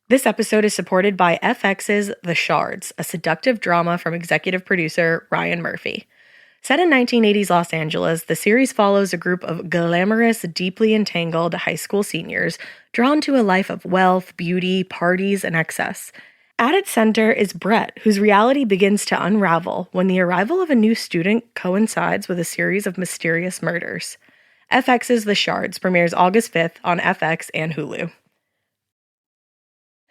This episode is supported by FX's The Shards, a seductive drama from executive producer Ryan Murphy. Set in 1980s Los Angeles, the series follows a group of glamorous, deeply entangled high school seniors drawn to a life of wealth, beauty, parties, and excess. At its center is Brett, whose reality begins to unravel when the arrival of a new student coincides with a series of mysterious murders. FX's The Shards premieres August 5th on FX and Hulu.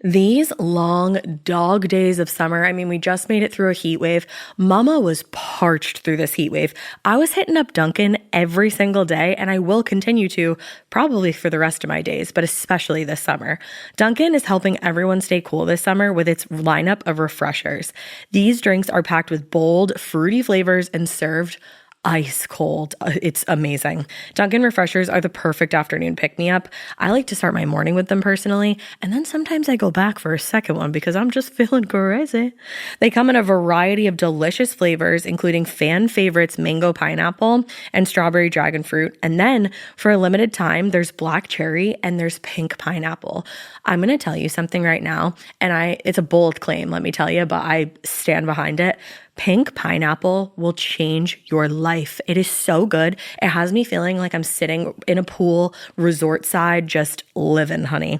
These long dog days of summer, we just made it through a heat wave. Mama was parched through this heat wave. I was hitting up Dunkin' every single day, and I will continue to, probably for the rest of my days, but especially this summer. Dunkin' is helping everyone stay cool this summer with its lineup of refreshers. These drinks are packed with bold, fruity flavors and served ice cold. It's amazing. Dunkin' refreshers are the perfect afternoon pick-me-up. I like to start my morning with them personally, and then sometimes I go back for a second one because I'm just feeling crazy. They come in a variety of delicious flavors, including fan favorites mango pineapple and strawberry dragon fruit. And then for a limited time, there's black cherry and there's pink pineapple. I'm going to tell you something right now, and it's a bold claim, let me tell you, but I stand behind it. Pink pineapple will change your life. It is so good. It has me feeling like I'm sitting in a pool, resort side, just living, honey.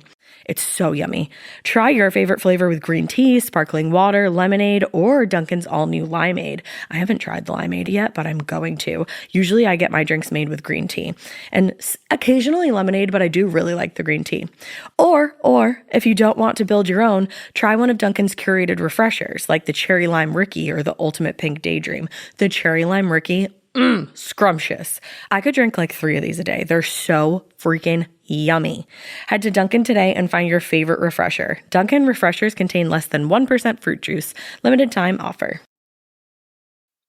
It's so yummy. Try your favorite flavor with green tea, sparkling water, lemonade, or Dunkin's all-new limeade. I haven't tried the limeade yet, but I'm going to. Usually I get my drinks made with green tea and occasionally lemonade, but I do really like the green tea. Or if you don't want to build your own, try one of Dunkin's curated refreshers like the Cherry Lime Ricky or the Ultimate Pink Daydream. The Cherry Lime Ricky, scrumptious. I could drink like 3 of these a day. They're so freaking yummy. Head to Dunkin' today and find your favorite refresher. Dunkin' refreshers contain less than 1% fruit juice. Limited time offer.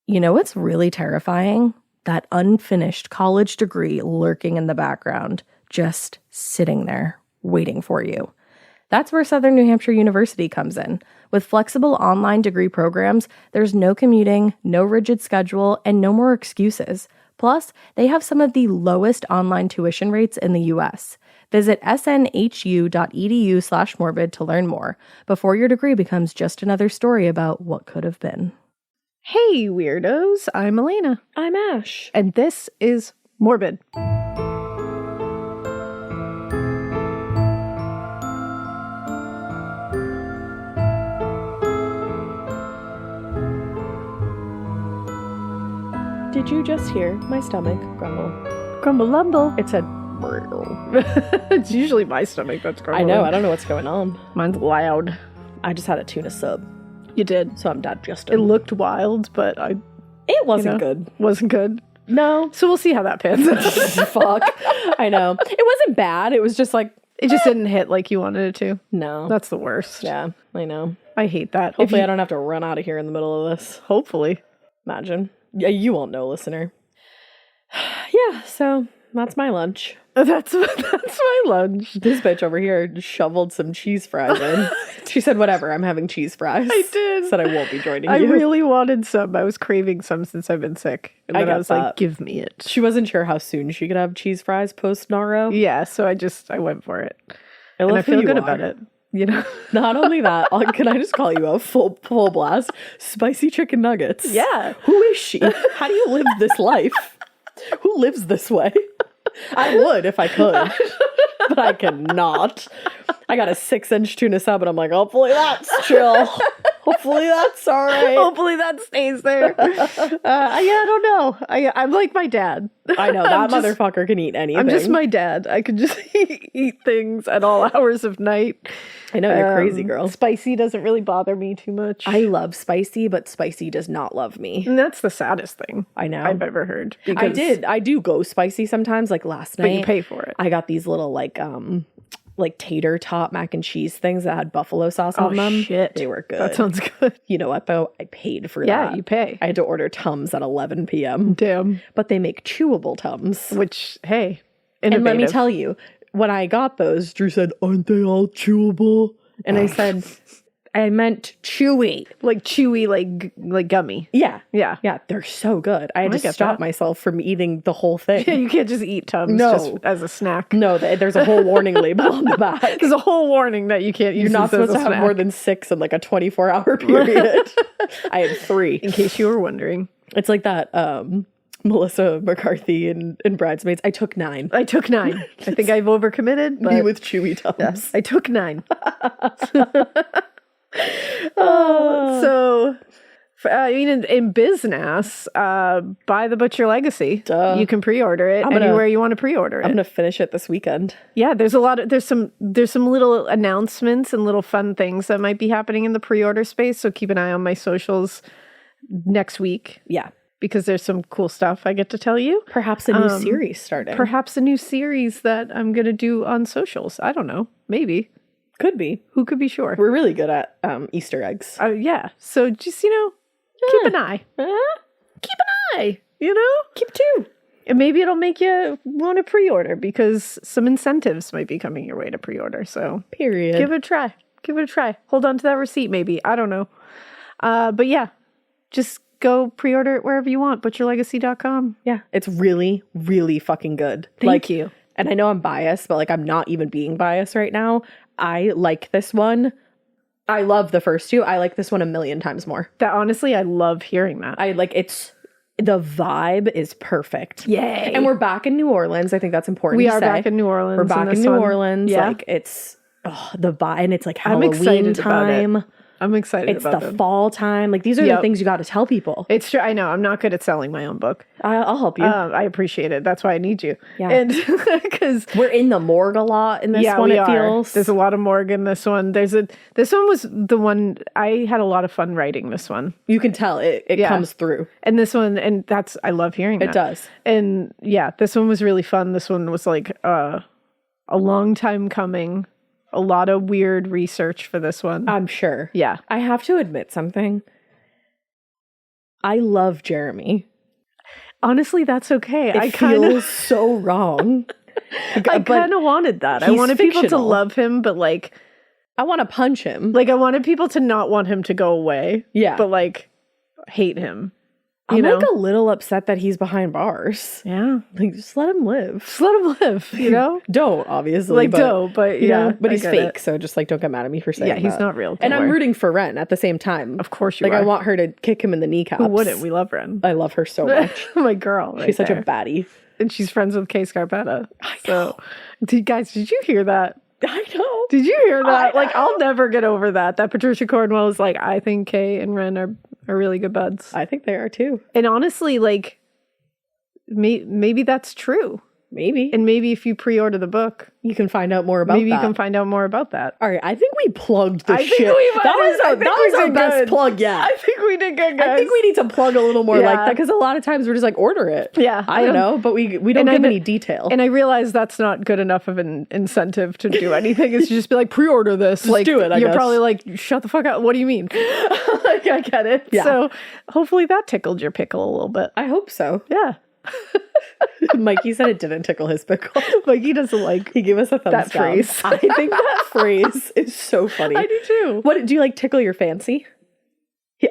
You know what's really terrifying? That unfinished college degree lurking in the background, just sitting there waiting for you. That's where Southern New Hampshire University comes in. With flexible online degree programs, there's no commuting, no rigid schedule, and no more excuses. Plus, they have some of the lowest online tuition rates in the U.S. Visit snhu.edu/morbid to learn more before your degree becomes just another story about what could have been. Hey, weirdos. I'm Elena. I'm Ash. And this is Morbid. Did you just hear my stomach grumble? Grumble lumble. It said, It's usually my stomach that's grumbling. I know, I don't know what's going on. Mine's loud. I just had a tuna sub, You did. so I'm digesting. It looked wild, but It wasn't good. Wasn't good. No. So we'll see how that pans out. Fuck. I know. It wasn't bad. It was just like, It just didn't hit like you wanted it to. no. That's the worst. Yeah, I know. I hate that. Hopefully I don't have to run out of here in the middle of this. Hopefully. Imagine. Yeah, you won't know, listener. Yeah, so that's my lunch. That's my lunch. This bitch over here shoveled some cheese fries in. She said, whatever, I'm having cheese fries. I did. Said I won't be joining I you. really wanted some. I was craving some since I've been sick. And I then I get was that. like, give me it. She wasn't sure how soon she could have cheese fries post-Naro. Yeah, so I went for it. I And love I feel who you good are. about it. You know? Not only that, can I just call you a full blast? Spicy chicken nuggets. Yeah. Who is she? How do you live this life? Who lives this way? I would if I could, but I cannot. I got a 6-inch tuna sub, and I'm like, hopefully that's chill. Hopefully that's all right. Hopefully that stays there. I don't know. I'm like my dad. I know, that motherfucker can eat anything. I'm just my dad. I could just eat things at all hours of night. I know, you're crazy, girl. Spicy doesn't really bother me too much. I love spicy, but spicy does not love me. And that's the saddest thing I know. I've ever heard. I do go spicy sometimes, like last night. But you pay for it. I got these little like tater tot mac and cheese things that had buffalo sauce on them. Shit. They were good. That sounds good. You know what though? I paid for that. Yeah, you pay. I had to order Tums at 11 p.m. Damn. But they make chewable Tums. Which, hey, And let me innovative. tell you, when I got those, Drew said, "Aren't they all chewable?" And I said, I meant chewy. Like chewy, like gummy. Yeah. Yeah. Yeah, they're so good. I had to get stop that. myself from eating the whole thing. Yeah, you can't just eat Tums No. just as a snack. No, there's a whole warning label on the back. There's a whole warning that you can't use You're not this as supposed to a have snack. more than 6 in like a 24-hour period. I had 3. In case you were wondering. It's like that Melissa McCarthy in Bridesmaids. I took 9. I took 9. I think I've overcommitted, but Me with chewy Tums. yes, I took 9. So, I mean, in business, buy the Butcher Legacy. Duh. You can pre-order it anywhere you want to pre-order it. I'm gonna finish it this weekend. Yeah, there's some little announcements and little fun things that might be happening in the pre-order space. So keep an eye on my socials next week. Yeah. Because there's some cool stuff I get to tell you. Perhaps a new series starting. Perhaps a new series that I'm going to do on socials. I don't know. Maybe. Could be. Who could be sure? We're really good at Easter eggs. Yeah. So just, keep an eye. Keep an eye, Keep 2. And maybe it'll make you want to pre-order because some incentives might be coming your way to pre-order. So Period. give it a try. Give it a try. Hold on to that receipt maybe. I don't know. But yeah, just go pre-order it wherever you want. ButcherLegacy.com. Yeah. It's really, really fucking good. Thank you. And I know I'm biased, but I'm not even being biased right now. I like this one. I love the first 2. I like this one a million times more. That honestly, I love hearing that. The vibe is perfect. Yay. And we're back in New Orleans. I think that's important We to are say. back in New Orleans. We're back in New Orleans. Yeah. It's the vibe. And it's like I'm Halloween excited about it. time. I'm excited It's about the it. fall time. These are the things you got to tell people. It's true. I know. I'm not good at selling my own book. I'll help you. I appreciate it. That's why I need you. Yeah. And because We're in the morgue a lot in this one, we it are. feels. There's a lot of morgue in this one. This one was the one I had a lot of fun writing this one. You can tell it comes through. And this one, and I love hearing that. It does. And yeah, this one was really fun. This one was a long time coming. A lot of weird research for this one. I'm sure. Yeah. I have to admit something. I love Jeremy. Honestly, that's okay. It feels so wrong. I kind of wanted that. I he's wanted people to fictional. love him, but I want to punch him. I wanted people to not want him to go away. Yeah. But hate him. I'm a little upset that he's behind bars. Yeah. Just let him live. Just let him live, Don't, obviously. but yeah. But I he's get fake, it. so just don't get mad at me for saying Yeah, he's that. not real. And don't I'm worry. rooting for Ren at the same time. Of course you are. I want her to kick him in the kneecaps. Who wouldn't? We love Ren. I love her so much. My girl. She's such a baddie. And she's friends with Kay Scarpetta. I know. So, guys, did you hear that? I know. Did you hear that? I know. I'll never get over that. That Patricia Cornwell is I think Kay and Ren are really good buds. I think they are too. And honestly, maybe that's true. Maybe. And maybe if you pre-order the book, you can find out more about maybe that. you can find out more about that. All right, I think we plugged the I think shit. we might That was our best good. plug yet. I think we did good, guys. I think we need to plug a little more Yeah. like that because a lot of times we're just order it. Yeah, I don't know, but we don't and I give kn- any detail. And I realize that's not good enough of an incentive to do anything. It's just be pre-order this. Just do it, I You're guess. probably shut the fuck up. What do you mean? I get it. Yeah. So hopefully that tickled your pickle a little bit. I hope so. Yeah. Mikey said it didn't tickle his pickle. He doesn't like He gave us a thumbs that down. phrase. I think that phrase is so funny. I do too. What do you tickle your fancy? He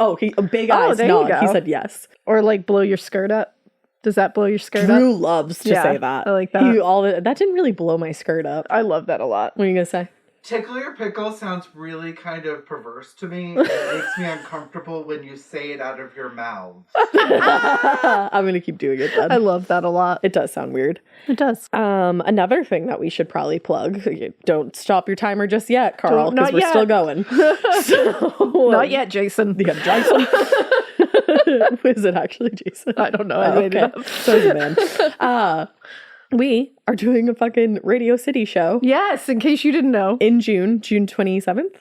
big Oh, eyes there you nod. go. He said yes. Or blow your skirt up. Does that blow your skirt Drew up? loves to Yeah, say that. I like that. That didn't really blow my skirt up. I love that a lot. What are you gonna say? Tickle your pickle sounds really kind of perverse to me. It makes me uncomfortable when you say it out of your mouth. I'm gonna keep doing it then. I love that a lot. It does sound weird. It does. Another thing that we should probably plug. Don't stop your timer just yet, Carl, Not because we're yet. still going. Not yet, Jason. Yeah, Jason. Is it actually Jason? I don't know. I made it up. So is the man. We are doing a fucking Radio City show Yes, in case you didn't know. in June 27th.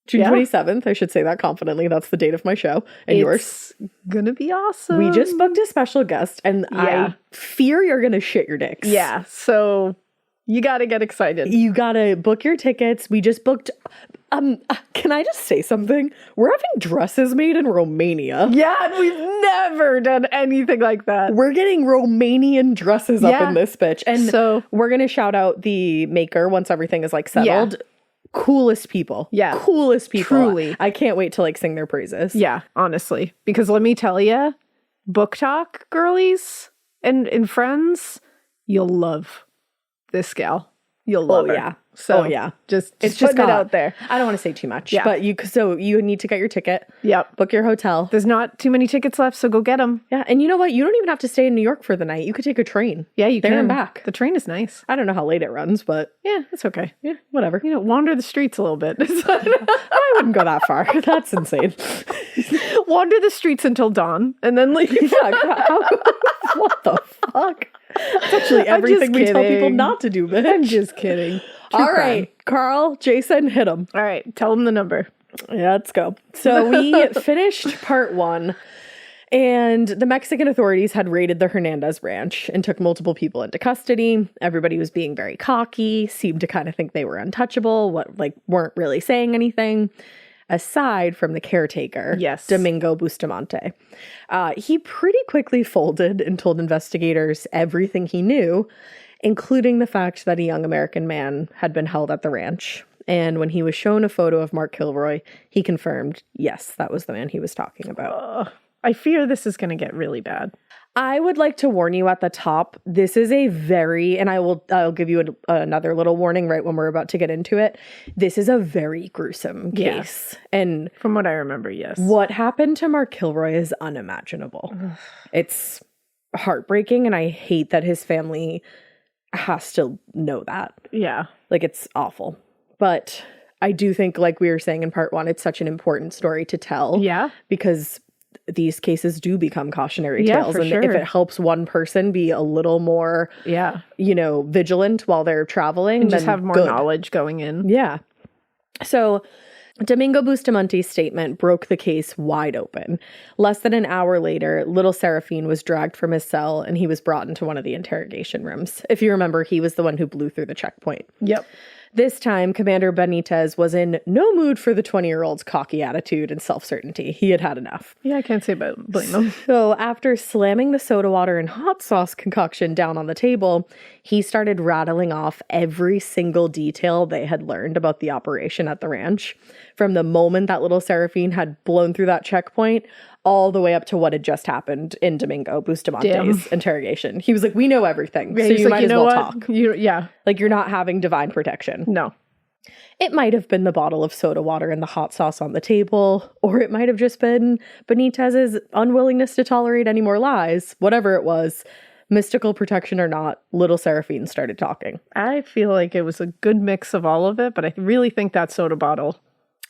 June Yeah. 27th. I should say that confidently. That's the date of my show and yours. It's gonna be awesome. We just booked a special guest, and Yeah. I fear you're gonna shit your dicks. Yeah, so you gotta get excited. You gotta book your tickets. We just booked. Can I just say something? We're having dresses made in Romania. Yeah, and we've never done anything like that. We're getting Romanian dresses up Yeah. in this bitch. And So- we're gonna shout out the maker once everything is settled. coolest people. Yeah. Coolest people. Truly. I can't wait to like sing their praises. Yeah, honestly. Because let me tell you, book talk girlies and friends, you'll love this gal. You'll love her. Yeah. So yeah. just It's putting just it out there. I don't want to say too much. Yeah. But you need to get your ticket. Yep. Book your hotel. There's not too many tickets left, so go get them. Yeah. And you know what? You don't even have to stay in New York for the night. You could take a train. Yeah, you there can. and back. The train is nice. I don't know how late it runs, but Yeah, it's okay. yeah, whatever. You know, wander the streets a little bit. I wouldn't go that far. That's insane. Wander the streets until dawn and then leave. Yeah. What the fuck? That's actually everything we tell people kidding. not to do, bitch. I'm just kidding. All right, Carl, Jason, hit him. All right, tell them the number. Yeah, let's go. So we finished part 1, and the Mexican authorities had raided the Hernandez ranch and took multiple people into custody. Everybody was being very cocky, seemed to kind of think they were untouchable, weren't really saying anything, aside from the caretaker, Yes. Domingo Bustamante. He pretty quickly folded and told investigators everything he knew, including the fact that a young American man had been held at the ranch. And when he was shown a photo of Mark Kilroy, he confirmed, yes, that was the man he was talking about. I fear this is going to get really bad. I would like to warn you at the top, this is a very, and I'll give you another little warning right when we're about to get into it. This is a very gruesome case. And From what I remember, yes. what happened to Mark Kilroy is unimaginable. It's heartbreaking, and I hate that his family has to know that. Yeah. Like, it's awful. But I do think, like we were saying in part 1, it's such an important story to tell. Yeah. Because these cases do become cautionary Yeah, tales. for And sure. if it helps one person be a little more, Yeah. vigilant while they're traveling, And just then have more good. knowledge going in. Yeah. So Domingo Bustamante's statement broke the case wide open. Less than an hour later, little Serafine was dragged from his cell and he was brought into one of the interrogation rooms. If you remember, he was the one who blew through the checkpoint. Yep. This time, Commander Benitez was in no mood for the 20-year-old's cocky attitude and self-certainty. He had had enough. Yeah, I can't say blame him. So after slamming the soda water and hot sauce concoction down on the table, he started rattling off every single detail they had learned about the operation at the ranch. From the moment that little Serafine had blown through that checkpoint, all the way up to what had just happened in Domingo Bustamante's interrogation. He was like, we know everything, so you might as well talk. Yeah. Like, you're not having divine protection. No. It might have been the bottle of soda water and the hot sauce on the table, or it might have just been Benitez's unwillingness to tolerate any more lies. Whatever it was, mystical protection or not, little Serafine started talking. I feel like it was a good mix of all of it, but I really think that soda bottle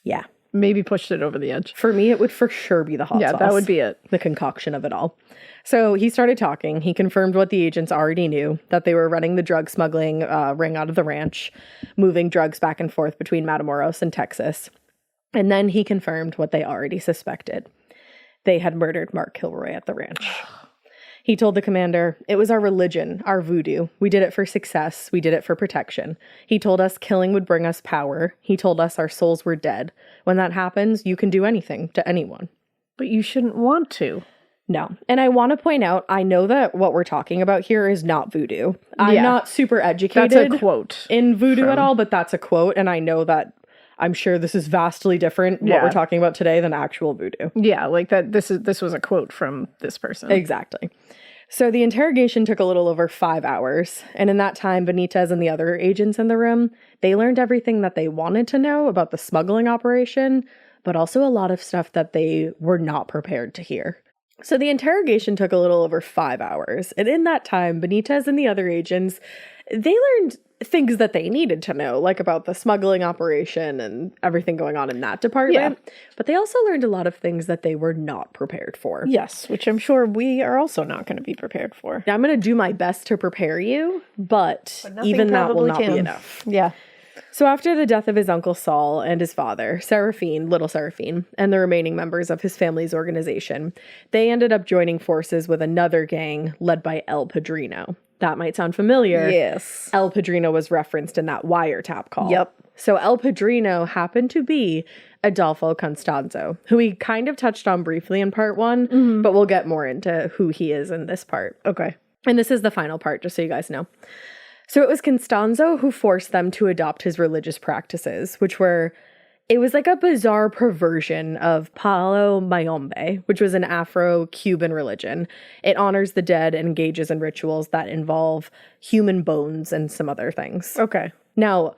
Yeah. maybe pushed it over the edge. For me, it would for sure be the hot sauce. Yeah, that would be it. The concoction of it all. So he started talking. He confirmed what the agents already knew, that they were running the drug smuggling ring out of the ranch, moving drugs back and forth between Matamoros and Texas. And then he confirmed what they already suspected. They had murdered Mark Kilroy at the ranch. He told the commander, it was our religion, our voodoo. We did it for success. We did it for protection. He told us killing would bring us power. He told us our souls were dead. When that happens, you can do anything to anyone. But you shouldn't want to. No. And I want to point out, I know that what we're talking about here is not voodoo. I'm Yeah. not super educated That's a quote. in voodoo at all, but that's a quote. And I know that I'm sure this is vastly different, what Yeah. we're talking about today, than actual voodoo. Yeah, like that. This was a quote from this person. Exactly. So the interrogation took a little over 5 hours. And in that time, Benitez and the other agents in the room, they learned everything that they wanted to know about the smuggling operation, but also a lot of stuff that they were not prepared to hear. So the interrogation took a little over 5 hours. And in that time, Benitez and the other agents, they learned things that they needed to know, like about the smuggling operation and everything going on in that department. Yeah. But they also learned a lot of things that they were not prepared for. Yes, which I'm sure we are also not going to be prepared for. Now, I'm going to do my best to prepare you, but nothing even that will probably not be can. enough. Yeah. So after the death of his uncle Saul and his father, Serafine, little Serafine, and the remaining members of his family's organization, they ended up joining forces with another gang led by El Padrino. That might sound familiar. Yes. El Padrino was referenced in that wiretap call. Yep. So El Padrino happened to be Adolfo Constanzo, who we kind of touched on briefly in part 1, but we'll get more into who he is in this part. Okay. And this is the final part, just so you guys know. So it was Constanzo who forced them to adopt his religious practices, it was like a bizarre perversion of Palo Mayombe, which was an Afro-Cuban religion. It honors the dead and engages in rituals that involve human bones and some other things. Okay. Now,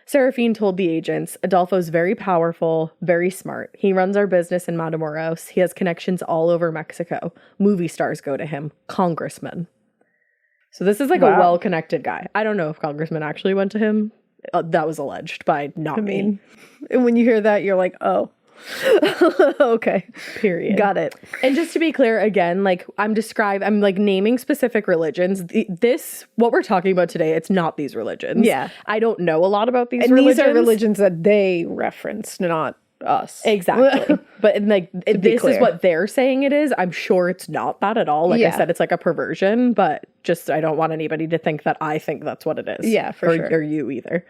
Serafine told the agents, Adolfo's very powerful, very smart. He runs our business in Matamoros. He has connections all over Mexico. Movie stars go to him. Congressmen. So this is like a well-connected guy. I don't know if congressmen actually went to him. That was alleged by not me. And when you hear that, you're like, oh, okay. Period. Got it. And just to be clear, again, like I'm like naming specific religions. What we're talking about today, it's not these religions. Yeah. I don't know a lot about these And religions. these are religions that they referenced, not us. Exactly. But like this clear. is what they're saying it is. I'm sure it's not that at all. Like I said, it's like a perversion, but just I don't want anybody to think that I think that's what it is. Yeah, for sure. Or you either.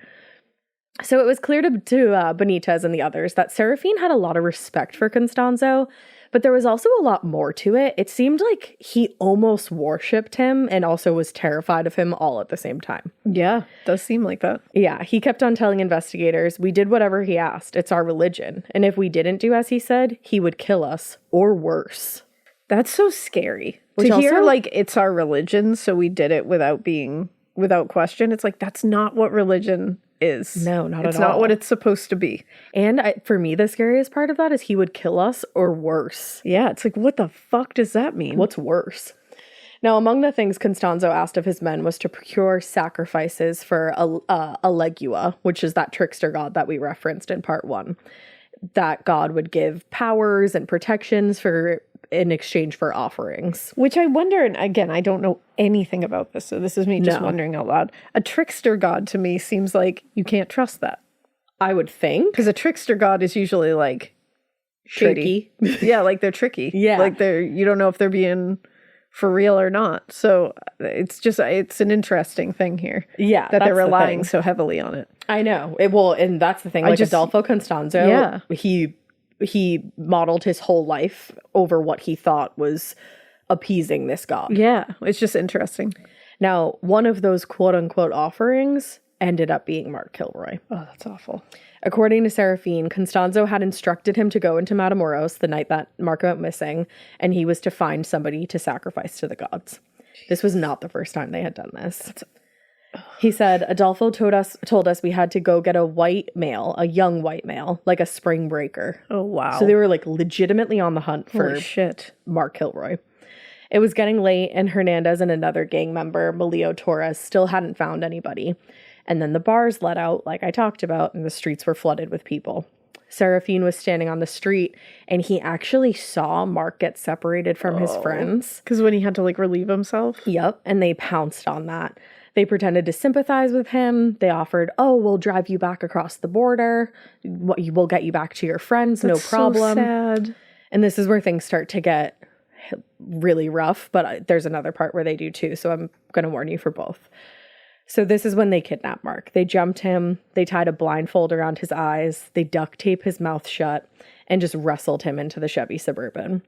So it was clear to Benitez and the others that Serafine had a lot of respect for Constanzo, but there was also a lot more to it. It seemed like he almost worshipped him and also was terrified of him all at the same time. Yeah, does seem like that. Yeah, he kept on telling investigators, we did whatever he asked. It's our religion. And if we didn't do as he said, he would kill us or worse. That's so scary. Which to hear also, like it's our religion, so we did it without question. It's like that's not what religion is. No, not at all. It's not what it's supposed to be. And for me, the scariest part of that is he would kill us or worse. Yeah, it's like, what the fuck does that mean? What's worse? Now, among the things Constanzo asked of his men was to procure sacrifices for Alegua, which is that trickster god that we referenced in part 1. That god would give powers and protections in exchange for offerings. Which I wonder, and again, I don't know anything about this, so this is me just wondering out loud. A trickster god to me seems like you can't trust that. I would think. Because a trickster god is usually like Tricky. Yeah, like they're tricky. Yeah. Like you don't know if they're being for real or not. So it's an interesting thing here. Yeah. That they're relying so heavily on it. I know. And that's the thing. Like Adolfo Constanzo, he modeled his whole life over what he thought was appeasing this god. Yeah, it's just interesting. Now, one of those quote-unquote offerings ended up being Mark Kilroy. Oh, that's awful. According to Serafine, Constanzo had instructed him to go into Matamoros the night that Mark went missing, and he was to find somebody to sacrifice to the gods. This was not the first time they had done this. He said, Adolfo told us we had to go get a young white male, like a spring breaker. Oh, wow. So they were like legitimately on the hunt for shit. Mark Kilroy. It was getting late, and Hernandez and another gang member, Melio Torres, still hadn't found anybody. And then the bars let out, like I talked about, and the streets were flooded with people. Serafine was standing on the street, and he actually saw Mark get separated from his friends. Because when he had to like relieve himself? Yep, and they pounced on that. They pretended to sympathize with him. They offered, we'll drive you back across the border. We'll get you back to your friends, no problem. So sad. And this is where things start to get really rough, but there's another part where they do too, so I'm going to warn you for both. So this is when they kidnapped Mark. They jumped him, they tied a blindfold around his eyes, they duct taped his mouth shut, and just wrestled him into the Chevy Suburban.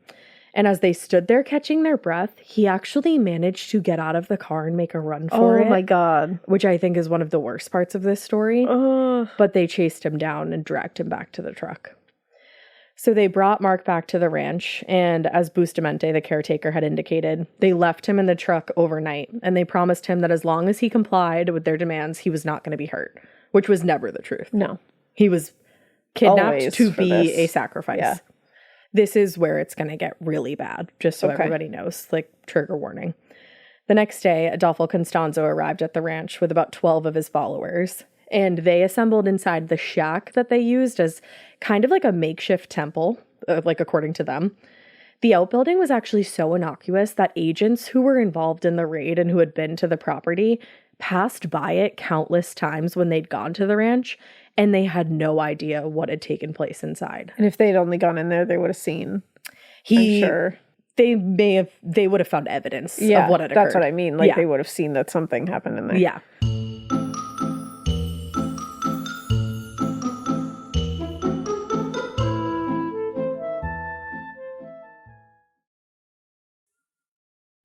And as they stood there catching their breath, he actually managed to get out of the car and make a run for it. Oh my God. Which I think is one of the worst parts of this story. Oh. But they chased him down and dragged him back to the truck. So they brought Mark back to the ranch, and as Bustamante, the caretaker, had indicated, they left him in the truck overnight, and they promised him that as long as he complied with their demands, he was not going to be hurt, which was never the truth. No. He was kidnapped Always to for be this. a sacrifice. Yeah. This is where it's going to get really bad, just so everybody knows, like trigger warning. The next day, Adolfo Constanzo arrived at the ranch with about 12 of his followers, and they assembled inside the shack that they used as kind of like a makeshift temple, like according to them. The outbuilding was actually so innocuous that agents who were involved in the raid and who had been to the property passed by it countless times when they'd gone to the ranch, and they had no idea what had taken place inside. And if they'd only gone in there, they would have seen. I'm sure. They would have found evidence of what had occurred. That's what I mean. Like they would have seen that something happened in there. Yeah.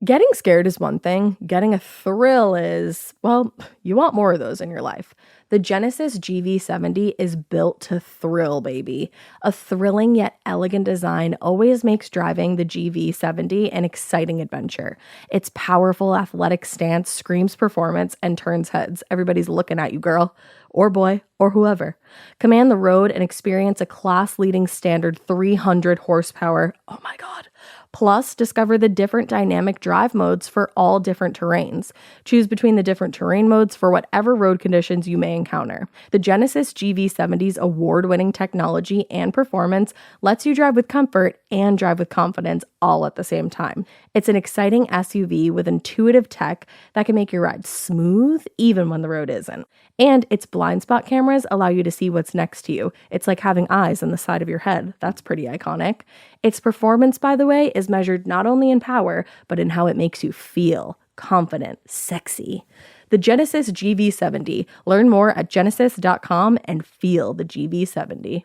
Getting scared is one thing. Getting a thrill is, well, you want more of those in your life. The Genesis GV70 is built to thrill, baby. A thrilling yet elegant design always makes driving the GV70 an exciting adventure. Its powerful athletic stance screams performance and turns heads. Everybody's looking at you, girl, or boy, or whoever. Command the road and experience a class-leading standard 300 horsepower. Oh my God. Plus, discover the different dynamic drive modes for all different terrains. Choose between the different terrain modes for whatever road conditions you may encounter. The Genesis GV70's award-winning technology and performance lets you drive with comfort and drive with confidence all at the same time. It's an exciting SUV with intuitive tech that can make your ride smooth even when the road isn't. And its blind spot cameras allow you to see what's next to you. It's like having eyes on the side of your head. That's pretty iconic. Its performance, by the way, is measured not only in power, but in how it makes you feel confident, sexy. The Genesis GV70. Learn more at genesis.com and feel the GV70.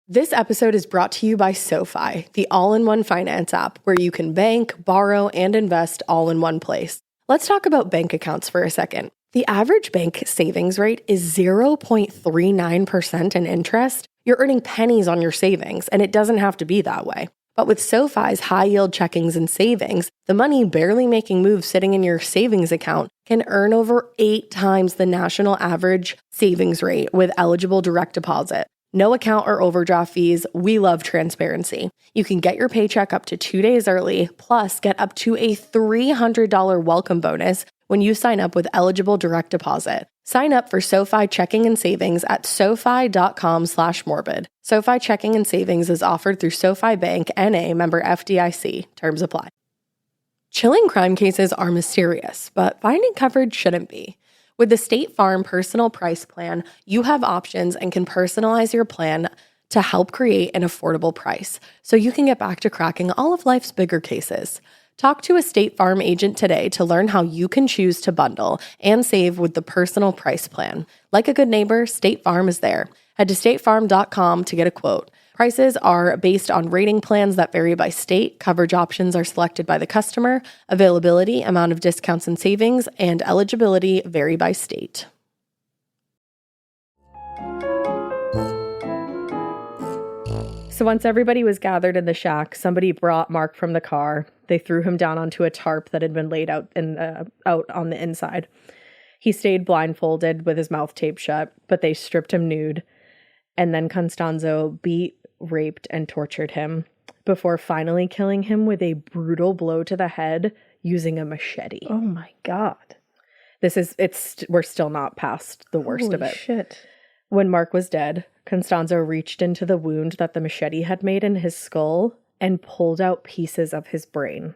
This episode is brought to you by SoFi, the all-in-one finance app where you can bank, borrow, and invest all in one place. Let's talk about bank accounts for a second. The average bank savings rate is 0.39% in interest. You're earning pennies on your savings, and it doesn't have to be that way. But with SoFi's high-yield checkings and savings, the money barely making moves sitting in your savings account can earn over 8 times the national average savings rate with eligible direct deposit. No account or overdraft fees. We love transparency. You can get your paycheck up to 2 days early, plus get up to a $300 welcome bonus when you sign up with eligible direct deposit. Sign up for SoFi checking and savings at SoFi.com/morbid. SoFi checking and savings is offered through SoFi Bank, N.A., member FDIC. Terms apply. Chilling crime cases are mysterious, but finding coverage shouldn't be. With the State Farm Personal Price Plan, you have options and can personalize your plan to help create an affordable price so you can get back to cracking all of life's bigger cases. Talk to a State Farm agent today to learn how you can choose to bundle and save with the Personal Price Plan. Like a good neighbor, State Farm is there. Head to statefarm.com to get a quote. Prices are based on rating plans that vary by state. Coverage options are selected by the customer. Availability, amount of discounts and savings, and eligibility vary by state. So once everybody was gathered in the shack, somebody brought Mark from the car. They threw him down onto a tarp that had been laid out on the inside. He stayed blindfolded with his mouth taped shut, but they stripped him nude. And then Constanzo beat, raped, and tortured him before finally killing him with a brutal blow to the head using a machete. Oh my God. We're still not past the worst of it. Shit. When Mark was dead, Constanzo reached into the wound that the machete had made in his skull and pulled out pieces of his brain.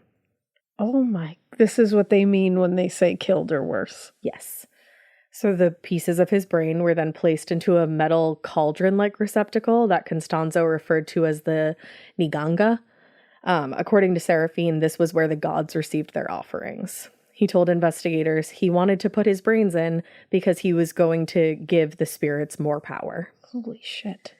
Oh my, this is what they mean when they say killed or worse. Yes. So the pieces of his brain were then placed into a metal cauldron-like receptacle that Constanzo referred to as the Niganga. According to Seraphine, this was where the gods received their offerings. He told investigators he wanted to put his brains in because he was going to give the spirits more power. Holy shit.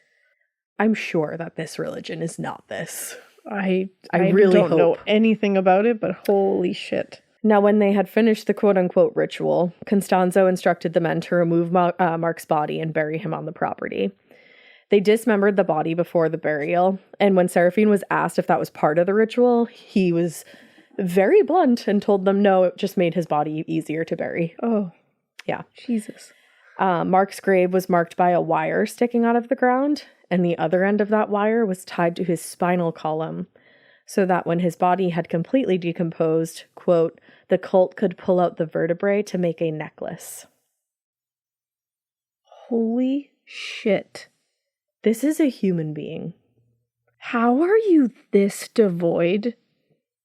I'm sure that this religion is not this. I really don't know hope. anything about it, but holy shit. Now, when they had finished the quote-unquote ritual, Constanzo instructed the men to remove Mark's body and bury him on the property. They dismembered the body before the burial, and when Seraphine was asked if that was part of the ritual, he was very blunt and told them no, it just made his body easier to bury. Oh. Yeah. Jesus. Mark's grave was marked by a wire sticking out of the ground, and the other end of that wire was tied to his spinal column, so that when his body had completely decomposed, quote, the cult could pull out the vertebrae to make a necklace. Holy shit. This is a human being. How are you this devoid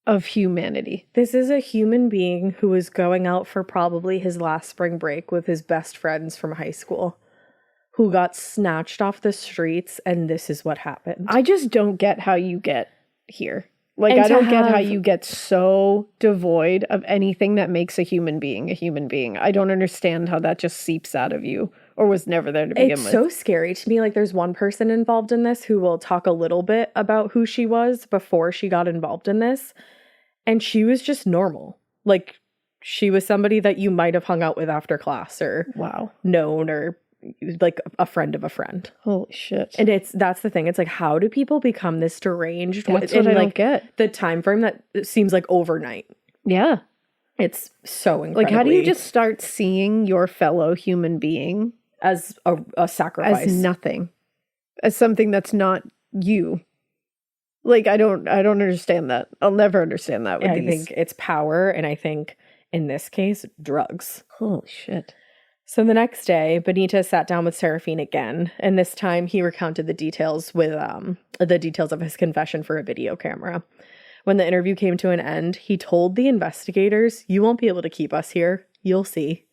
of humanity? This is a human being who was going out for probably his last spring break with his best friends from high school, who got snatched off the streets, and this is what happened. I just don't get how you get here. Like, I don't get how you get so devoid of anything that makes a human being a human being. I don't understand how that just seeps out of you or was never there to begin with. It's so scary to me. Like, there's one person involved in this who will talk a little bit about who she was before she got involved in this. And she was just normal. Like, she was somebody that you might have hung out with after class or Wow. known or like a friend of a friend. Holy shit. And that's the thing. It's like, how do people become this deranged? That's what I don't get. The time frame that seems like overnight. Yeah. It's so incredibly. Like, how do you just start seeing your fellow human being as a sacrifice? As nothing. As something that's not you. Like, I don't understand that. I'll never understand that with I think it's power, and I think in this case, drugs. Holy shit. So the next day, Benitez sat down with Serafine again, and this time he recounted the details of his confession for a video camera. When the interview came to an end, he told the investigators, "You won't be able to keep us here. You'll see."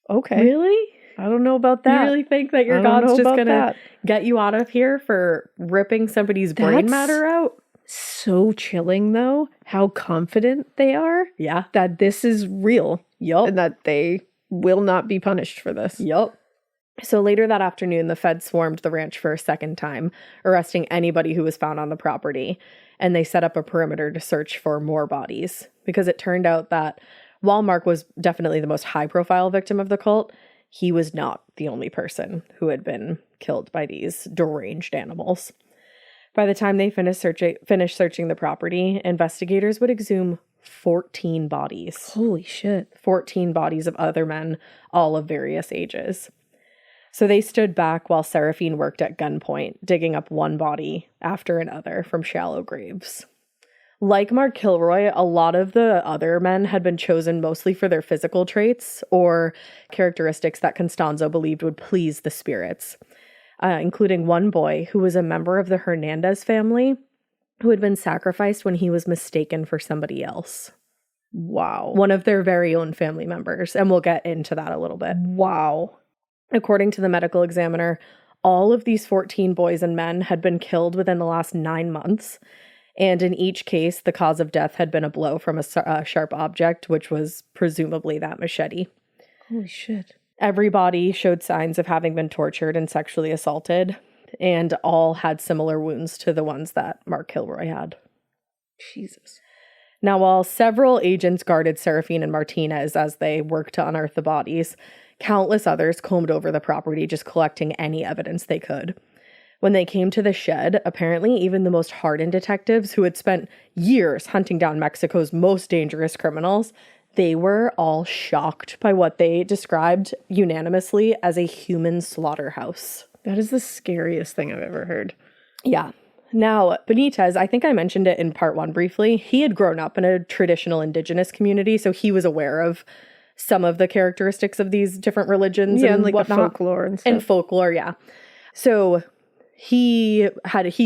Okay. Really? I don't know about that. You really think that your God's just going to get you out of here for ripping somebody's brain matter out? So chilling, though, how confident they are. Yeah. That this is real. Yup. And that they will not be punished for this. Yup. So later that afternoon, the feds swarmed the ranch for a second time, arresting anybody who was found on the property. And they set up a perimeter to search for more bodies. Because it turned out that while Mark was definitely the most high-profile victim of the cult, he was not the only person who had been killed by these deranged animals. By the time they finished searching the property, investigators would exhume 14 bodies. Holy shit. 14 bodies of other men, all of various ages. So they stood back while Serafine worked at gunpoint, digging up one body after another from shallow graves. Like Mark Kilroy, a lot of the other men had been chosen mostly for their physical traits or characteristics that Constanzo believed would please the spirits, including one boy who was a member of the Hernandez family who had been sacrificed when he was mistaken for somebody else. Wow. One of their very own family members, and we'll get into that a little bit. Wow. According to the medical examiner, all of these 14 boys and men had been killed within the last 9 months. And in each case, the cause of death had been a blow from a sharp object, which was presumably that machete. Holy shit. Every body showed signs of having been tortured and sexually assaulted, and all had similar wounds to the ones that Mark Kilroy had. Jesus. Now, while several agents guarded Serafine and Martinez as they worked to unearth the bodies, countless others combed over the property, just collecting any evidence they could. When they came to the shed, apparently even the most hardened detectives who had spent years hunting down Mexico's most dangerous criminals, they were all shocked by what they described unanimously as a human slaughterhouse. That is the scariest thing I've ever heard. Yeah. Now, Benitez, I think I mentioned it in part 1 briefly, he had grown up in a traditional indigenous community, so he was aware of some of the characteristics of these different religions and like whatnot. The folklore and stuff. And folklore, yeah. So he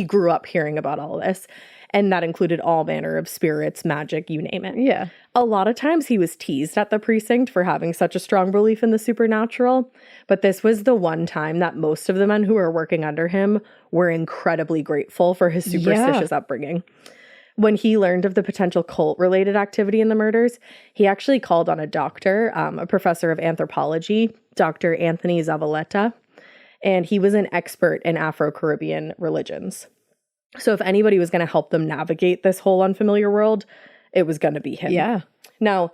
grew up hearing about all this, and that included all manner of spirits, magic, you name it. Yeah. A lot of times he was teased at the precinct for having such a strong belief in the supernatural, but this was the one time that most of the men who were working under him were incredibly grateful for his superstitious upbringing. When he learned of the potential cult-related activity in the murders, he actually called on a doctor, a professor of anthropology, Dr. Anthony Zavaleta, and he was an expert in Afro-Caribbean religions. So if anybody was going to help them navigate this whole unfamiliar world, it was going to be him. Yeah. Now,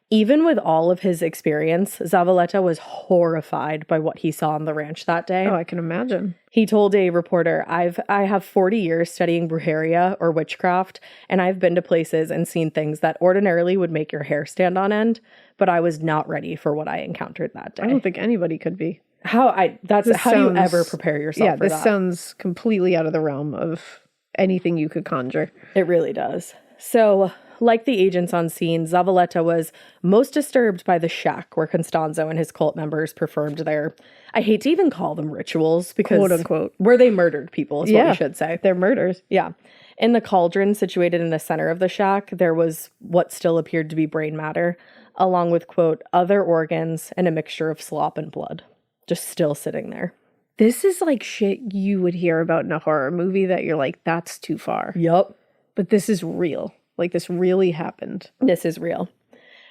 even with all of his experience, Zavaleta was horrified by what he saw on the ranch that day. Oh, I can imagine. He told a reporter, I have 40 years studying brujeria or witchcraft, and I've been to places and seen things that ordinarily would make your hair stand on end, but I was not ready for what I encountered that day. I don't think anybody could be. How do you ever prepare yourself for that? Yeah, this sounds completely out of the realm of anything you could conjure. It really does. So, like the agents on scene, Zavaleta was most disturbed by the shack where Constanzo and his cult members performed their, I hate to even call them rituals, because quote unquote, where they murdered people is what we should say. They're murders. Yeah. In the cauldron situated in the center of the shack, there was what still appeared to be brain matter, along with, quote, other organs and a mixture of slop and blood, just still sitting there. This is like shit you would hear about in a horror movie that you're like, that's too far. Yup. But this is real. Like, this really happened. This is real.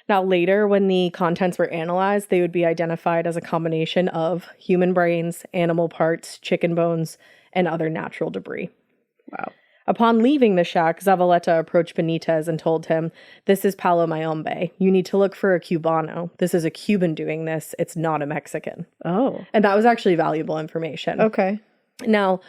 Now, later, when the contents were analyzed, they would be identified as a combination of human brains, animal parts, chicken bones, and other natural debris. Wow. Upon leaving the shack, Zavaleta approached Benitez and told him, "This is Palo Mayombe. You need to look for a Cubano. This is a Cuban doing this. It's not a Mexican." Oh. And that was actually valuable information. Okay. Now,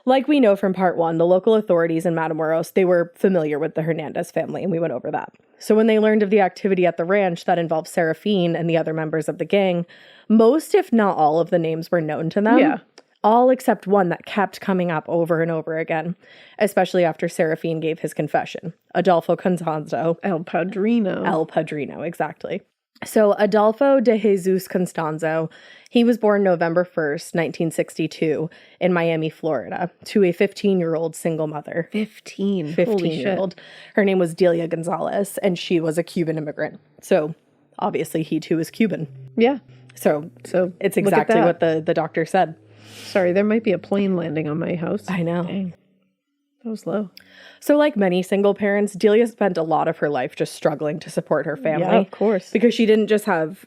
like we know from part 1, the local authorities in Matamoros, they were familiar with the Hernandez family, and we went over that. So when they learned of the activity at the ranch that involved Serafine and the other members of the gang, most, if not all, of the names were known to them. Yeah. All except one that kept coming up over and over again, especially after Serafine gave his confession. Adolfo Constanzo. El Padrino. El Padrino, exactly. So Adolfo de Jesus Constanzo, he was born November 1st, 1962, in Miami, Florida, to a 15-year-old single mother. 15. 15-year-old. Her name was Delia Gonzalez, and she was a Cuban immigrant. So obviously he too is Cuban. Yeah. So it's exactly what the doctor said. Sorry, there might be a plane landing on my house. I know. Dang. That was low. So like many single parents, Delia spent a lot of her life just struggling to support her family. Yeah, of course. Because she didn't just have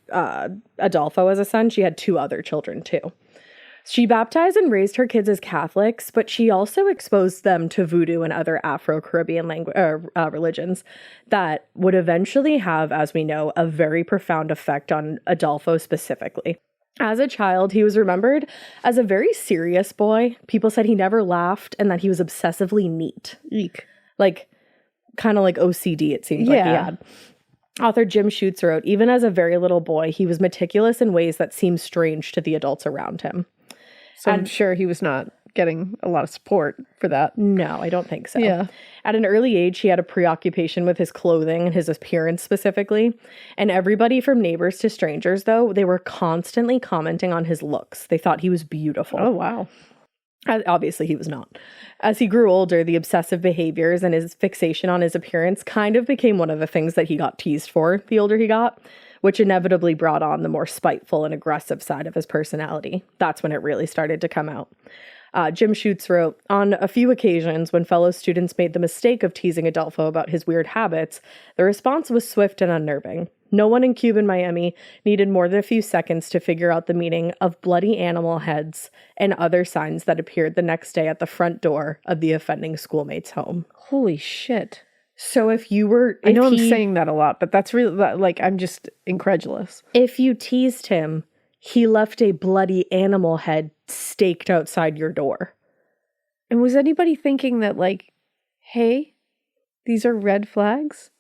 Adolfo as a son, she had 2 other children too. She baptized and raised her kids as Catholics, but she also exposed them to voodoo and other Afro-Caribbean religions that would eventually have, as we know, a very profound effect on Adolfo specifically. As a child, he was remembered as a very serious boy. People said he never laughed and that he was obsessively neat. Eek. Like, kind of like OCD, it seemed like he had. Author Jim Schutz wrote, even as a very little boy, he was meticulous in ways that seemed strange to the adults around him. So I'm sure he was not getting a lot of support for that. No, I don't think so. Yeah. At an early age, he had a preoccupation with his clothing and his appearance specifically. And everybody from neighbors to strangers, though, they were constantly commenting on his looks. They thought he was beautiful. Oh, wow. Obviously, he was not. As he grew older, the obsessive behaviors and his fixation on his appearance kind of became one of the things that he got teased for the older he got, which inevitably brought on the more spiteful and aggressive side of his personality. That's when it really started to come out. Jim Schutz wrote, on a few occasions when fellow students made the mistake of teasing Adolfo about his weird habits, the response was swift and unnerving. No one in Cuban Miami needed more than a few seconds to figure out the meaning of bloody animal heads and other signs that appeared the next day at the front door of the offending schoolmate's home. Holy shit. So if you were... I know I'm saying that a lot, but that's really, like, I'm just incredulous. If you teased him, he left a bloody animal head staked outside your door. And was anybody thinking that, like, hey, these are red flags?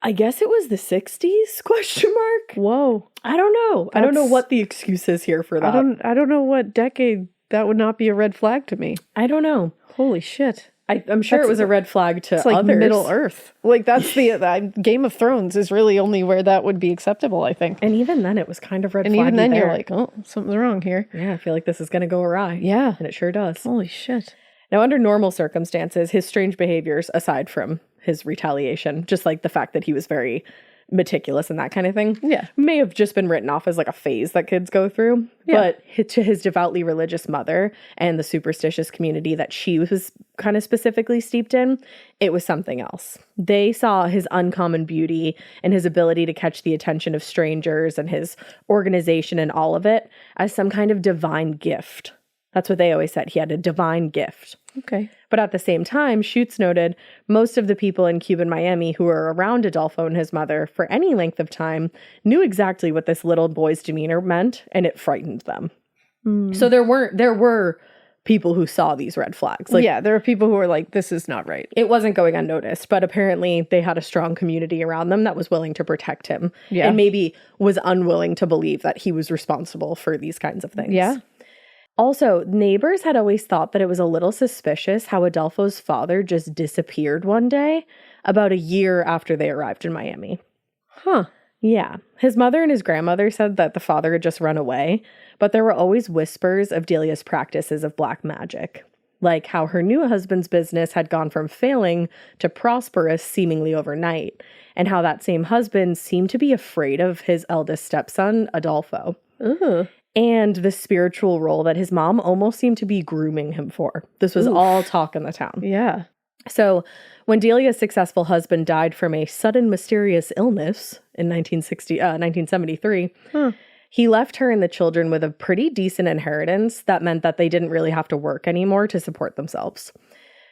I guess it was the 60s, question mark? Whoa. I don't know. I don't know what the excuse is here for that. I don't know what decade that would not be a red flag to me. I don't know. Holy shit. I'm sure it was a red flag to it's like others. Middle Earth. Like, that's the Game of Thrones is really only where that would be acceptable, I think. And even then, it was kind of red flag. And even then, you're like, oh, something's wrong here. Yeah, I feel like this is going to go awry. Yeah. And it sure does. Holy shit. Now, under normal circumstances, his strange behaviors, aside from his retaliation, just like the fact that he was very meticulous and that kind of thing, may have just been written off as like a phase that kids go through. Yeah. But to his devoutly religious mother and the superstitious community that she was kind of specifically steeped in, it was something else. They saw his uncommon beauty and his ability to catch the attention of strangers and his organization and all of it as some kind of divine gift. That's what they always said. He had a divine gift. Okay. But at the same time, Schutz noted, most of the people in Cuban Miami who were around Adolfo and his mother for any length of time knew exactly what this little boy's demeanor meant, and it frightened them. Mm. So there were people who saw these red flags. Like, yeah, there were people who were like, this is not right. It wasn't going unnoticed, but apparently they had a strong community around them that was willing to protect him. Yeah. And maybe was unwilling to believe that he was responsible for these kinds of things. Yeah. Also, neighbors had always thought that it was a little suspicious how Adolfo's father just disappeared one day, about a year after they arrived in Miami. Huh. Yeah. His mother and his grandmother said that the father had just run away, but there were always whispers of Delia's practices of black magic, like how her new husband's business had gone from failing to prosperous seemingly overnight, and how that same husband seemed to be afraid of his eldest stepson, Adolfo. Ooh. And the spiritual role that his mom almost seemed to be grooming him for. This was all talk in the town. Yeah. So when Delia's successful husband died from a sudden mysterious illness in 1973, he left her and the children with a pretty decent inheritance that meant that they didn't really have to work anymore to support themselves.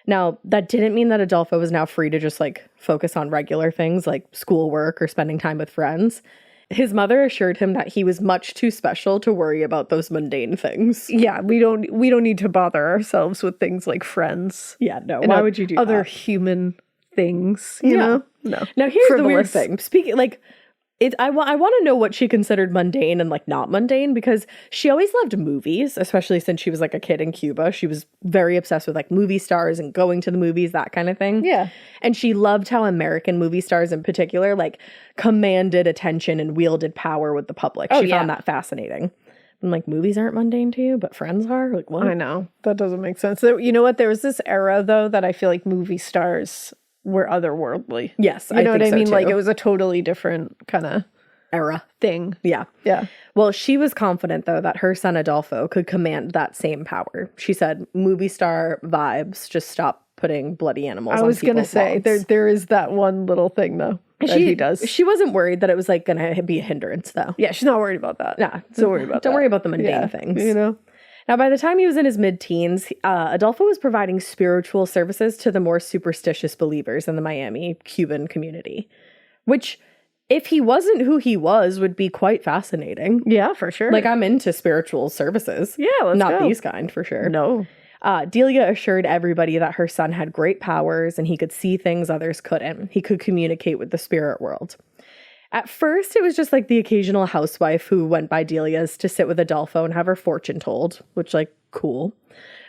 Now, that didn't mean that Adolfo was now free to just like focus on regular things like schoolwork or spending time with friends. His mother assured him that he was much too special to worry about those mundane things. Yeah, we don't need to bother ourselves with things like friends. Yeah, no. And Why would you do other that? human things, you know? No. Now, here's the weird Frivolous. thing. Speaking, like, I want to know what she considered mundane and, like, not mundane, because she always loved movies, especially since she was, like, a kid in Cuba. She was very obsessed with, like, movie stars and going to the movies, that kind of thing. Yeah. And she loved how American movie stars in particular, like, commanded attention and wielded power with the public. Oh, She yeah. found that fascinating. I'm like, movies aren't mundane to you, but friends are? Like, what? I know. That doesn't make sense. You know what? There was this era, though, that I feel like movie stars were otherworldly. Yes, You know what I mean? too. Like, it was a totally different kind of era. thing. Yeah. Yeah. Well, she was confident, though, that her son Adolfo could command that same power. She said, movie star vibes, just stop putting bloody animals I on was going to people's say, lawns. there is that one little thing, though, that he does. She wasn't worried that it was, like, going to be a hindrance, though. Yeah, she's not worried about that. Nah, Don't worry about that. Don't worry about the mundane Yeah, things. You know? Now, by the time he was in his mid-teens, Adolfo was providing spiritual services to the more superstitious believers in the Miami Cuban community, which, if he wasn't who he was, would be quite fascinating. Yeah, for sure. Like, I'm into spiritual services. Yeah, let's Not go. these kind, for sure. No. Delia assured everybody that her son had great powers and he could see things others couldn't. He could communicate with the spirit world. At first, it was just like the occasional housewife who went by Delia's to sit with Adolfo and have her fortune told, which, like, cool.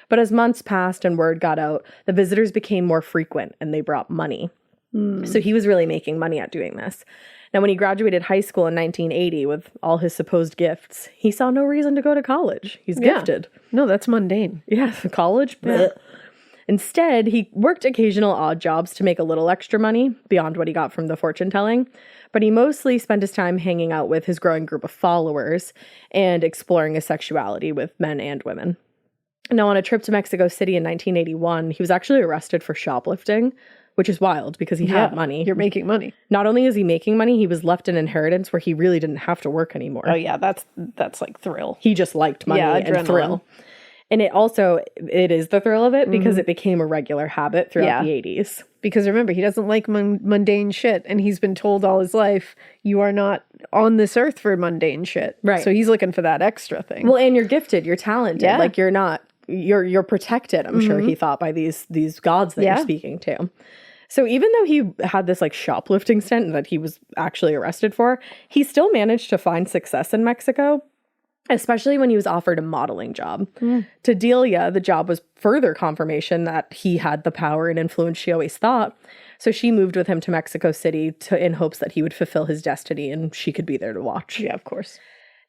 But as months passed and word got out, the visitors became more frequent and they brought money. So he was really making money at doing this. Now, when he graduated high school in 1980 with all his supposed gifts, he saw no reason to go to college. He's gifted. No, that's mundane. Yeah, college. Bleh. Instead, he worked occasional odd jobs to make a little extra money beyond what he got from the fortune telling, but he mostly spent his time hanging out with his growing group of followers and exploring his sexuality with men and women. Now, on a trip to Mexico City in 1981, he was actually arrested for shoplifting, which is wild because he had money. You're making money. Not only is he making money, he was left an inheritance where he really didn't have to work anymore. Oh, yeah, that's like thrill. He just liked money and adrenaline. thrill. And it is the thrill of it because it became a regular habit throughout the 80s. Because remember, he doesn't like mundane shit, and he's been told all his life, you are not on this earth for mundane shit. Right. So he's looking for that extra thing. Well, and you're gifted, you're talented. Yeah. Like you're protected, I'm sure he thought, by these gods that you're speaking to. So even though he had this like shoplifting stint that he was actually arrested for, he still managed to find success in Mexico, especially when he was offered a modeling job. To Delia, the job was further confirmation that he had the power and influence she always thought. So she moved with him to Mexico City in hopes that he would fulfill his destiny and she could be there to watch. Yeah, of course.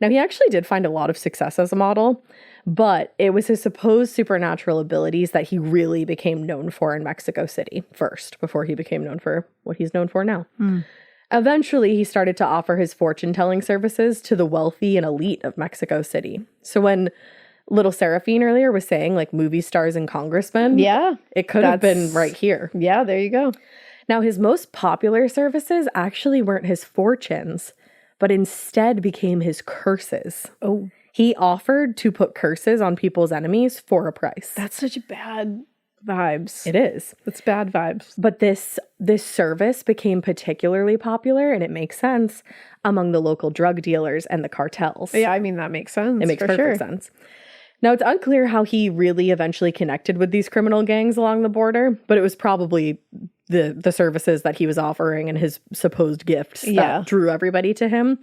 Now, he actually did find a lot of success as a model, but it was his supposed supernatural abilities that he really became known for in Mexico City first, before he became known for what he's known for now. Eventually, he started to offer his fortune-telling services to the wealthy and elite of Mexico City. So when little Seraphine earlier was saying, like, movie stars and congressmen, Yeah. it could have been right here. Yeah, there you go. Now, his most popular services actually weren't his fortunes, but instead became his curses. Oh, He offered to put curses on people's enemies for a price. that's such bad vibes. It is. It's bad vibes. But this service became particularly popular, and it makes sense, among the local drug dealers and the cartels. Yeah, I mean, that makes sense. It makes for perfect sure. sense. Now, it's unclear how he really eventually connected with these criminal gangs along the border, but it was probably the services that he was offering and his supposed gifts that drew everybody to him.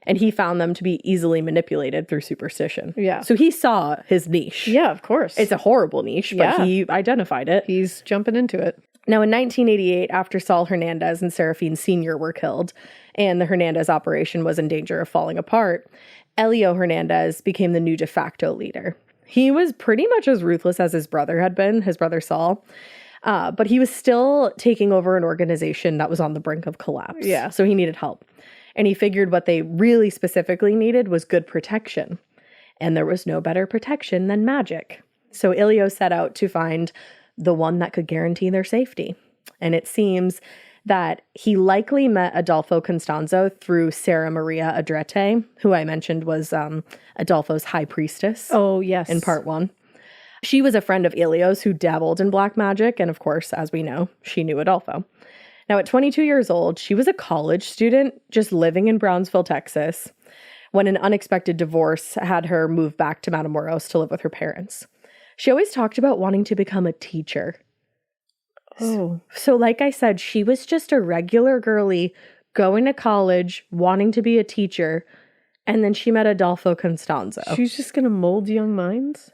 And he found them to be easily manipulated through superstition. Yeah. So he saw his niche. Yeah, of course. It's a horrible niche, but he identified it. He's jumping into it. Now, in 1988, after Saul Hernandez and Seraphine Sr. were killed, and the Hernandez operation was in danger of falling apart, Elio Hernandez became the new de facto leader. He was pretty much as ruthless as his brother had been, his brother Saul, but he was still taking over an organization that was on the brink of collapse. Yeah. So he needed help. And he figured what they really specifically needed was good protection. And there was no better protection than magic. So Elio set out to find the one that could guarantee their safety. And it seems that he likely met Adolfo Constanzo through Sarah Maria Adrete, who I mentioned was Adolfo's high priestess Oh, yes. in part one. She was a friend of Elio's who dabbled in black magic, and of course, as we know, she knew Adolfo. Now, at 22 years old, she was a college student just living in Brownsville, Texas, when an unexpected divorce had her move back to Matamoros to live with her parents. She always talked about wanting to become a teacher. Oh. So like I said, she was just a regular girly going to college, wanting to be a teacher, and then she met Adolfo Constanzo. She's just going to mold young minds?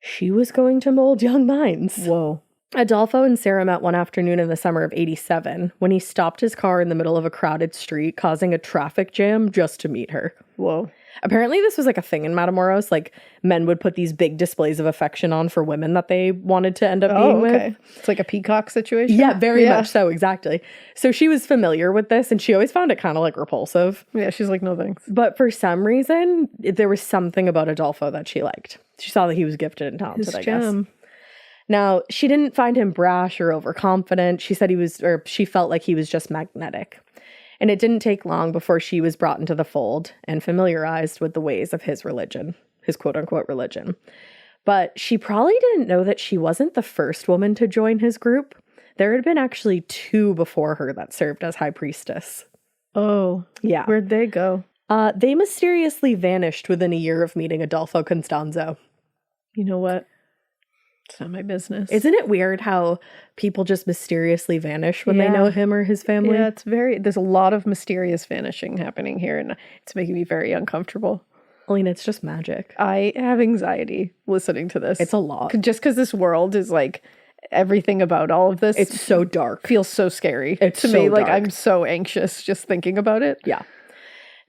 She was going to mold young minds. Whoa. Adolfo and Sarah met one afternoon in the summer of 87 when he stopped his car in the middle of a crowded street, causing a traffic jam just to meet her. Whoa. Apparently this was like a thing in Matamoros. Like, men would put these big displays of affection on for women that they wanted to end up being with. It's like a peacock situation? Yeah, very much so, exactly. So she was familiar with this, and she always found it kind of like repulsive. Yeah, she's like, no thanks. But for some reason, there was something about Adolfo that she liked. She saw that he was gifted and talented, I guess. Now, she didn't find him brash or overconfident. She said she felt like he was just magnetic. And it didn't take long before she was brought into the fold and familiarized with the ways of his religion, his quote-unquote religion. But she probably didn't know that she wasn't the first woman to join his group. There had been actually 2 before her that served as high priestess. Oh. Yeah. Where'd they go? They mysteriously vanished within a year of meeting Adolfo Constanzo. You know what? It's not my business. Isn't it weird how people just mysteriously vanish when they know him or his family? Yeah, there's a lot of mysterious vanishing happening here, and it's making me very uncomfortable. Alina, it's just magic. I have anxiety listening to this. It's a lot. Just because this world is like, everything about all of this. It's so dark. Feels so scary. It's to so me, like, dark. I'm so anxious just thinking about it. Yeah.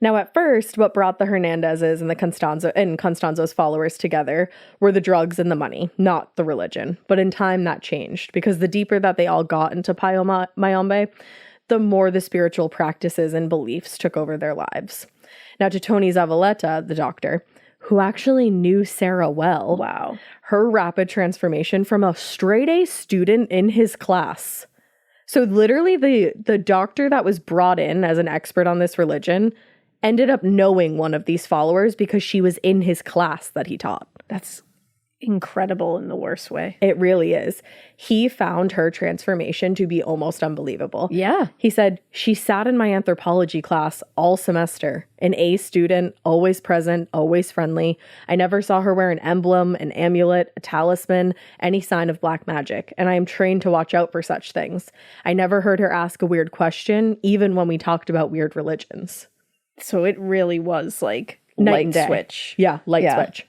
Now, at first, what brought the Hernandezes and Constanzo's followers together were the drugs and the money, not the religion. But in time, that changed because the deeper that they all got into Mayombe, the more the spiritual practices and beliefs took over their lives. Now, to Tony Zavaleta, the doctor, who actually knew Sarah well, Wow. her rapid transformation from a straight-A student in his class. So literally the doctor that was brought in as an expert on this religion ended up knowing one of these followers because she was in his class that he taught. That's incredible in the worst way. It really is. He found her transformation to be almost unbelievable. Yeah. He said, she sat in my anthropology class all semester. An A student, always present, always friendly. I never saw her wear an emblem, an amulet, a talisman, any sign of black magic, and I am trained to watch out for such things. I never heard her ask a weird question, even when we talked about weird religions. So it really was like Night and light day. switch. Yeah, light switch.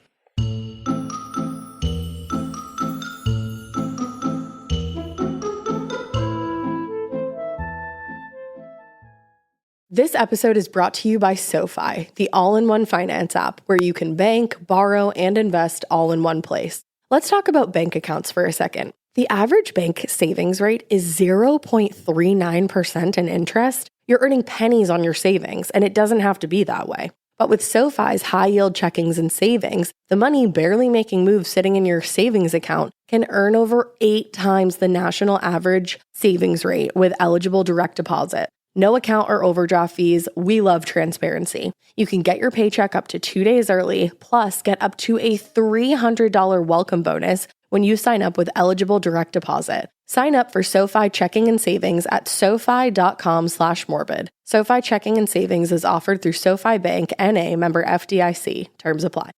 This episode is brought to you by SoFi, the all-in-one finance app where you can bank, borrow, and invest all in one place. Let's talk about bank accounts for a second. The average bank savings rate is 0.39% in interest. You're earning pennies on your savings, and it doesn't have to be that way. But with SoFi's high-yield checkings and savings, the money barely making moves sitting in your savings account can earn over 8 times the national average savings rate with eligible direct deposit. No account or overdraft fees. We love transparency. You can get your paycheck up to 2 days early, plus get up to a $300 welcome bonus when you sign up with eligible direct deposit. Sign up for SoFi checking and savings at sofi.com/morbid. SoFi checking and savings is offered through SoFi Bank, N.A., member FDIC. Terms apply.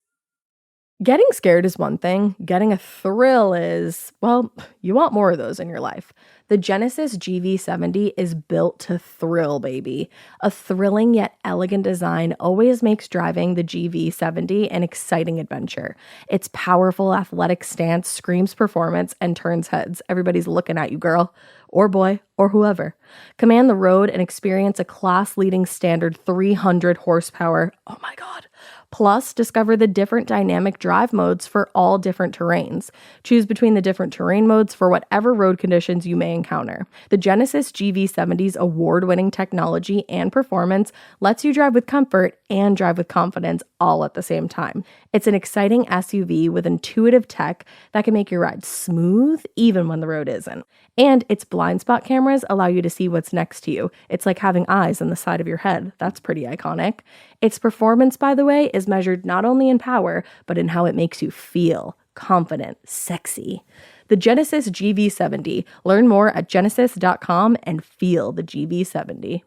Getting scared is one thing. Getting a thrill is, well, you want more of those in your life. The Genesis GV70 is built to thrill, baby. A thrilling yet elegant design always makes driving the GV70 an exciting adventure. Its powerful athletic stance screams performance and turns heads. Everybody's looking at you, girl, or boy, or whoever. Command the road and experience a class-leading standard 300 horsepower. Oh my God. Plus, discover the different dynamic drive modes for all different terrains. Choose between the different terrain modes for whatever road conditions you may encounter. The Genesis GV70's award-winning technology and performance lets you drive with comfort and drive with confidence all at the same time. It's an exciting SUV with intuitive tech that can make your ride smooth even when the road isn't. And its blind spot cameras allow you to see what's next to you. It's like having eyes on the side of your head. That's pretty iconic. Its performance, by the way, is measured not only in power, but in how it makes you feel. confident, sexy. The Genesis GV70. Learn more at genesis.com and feel the GV70.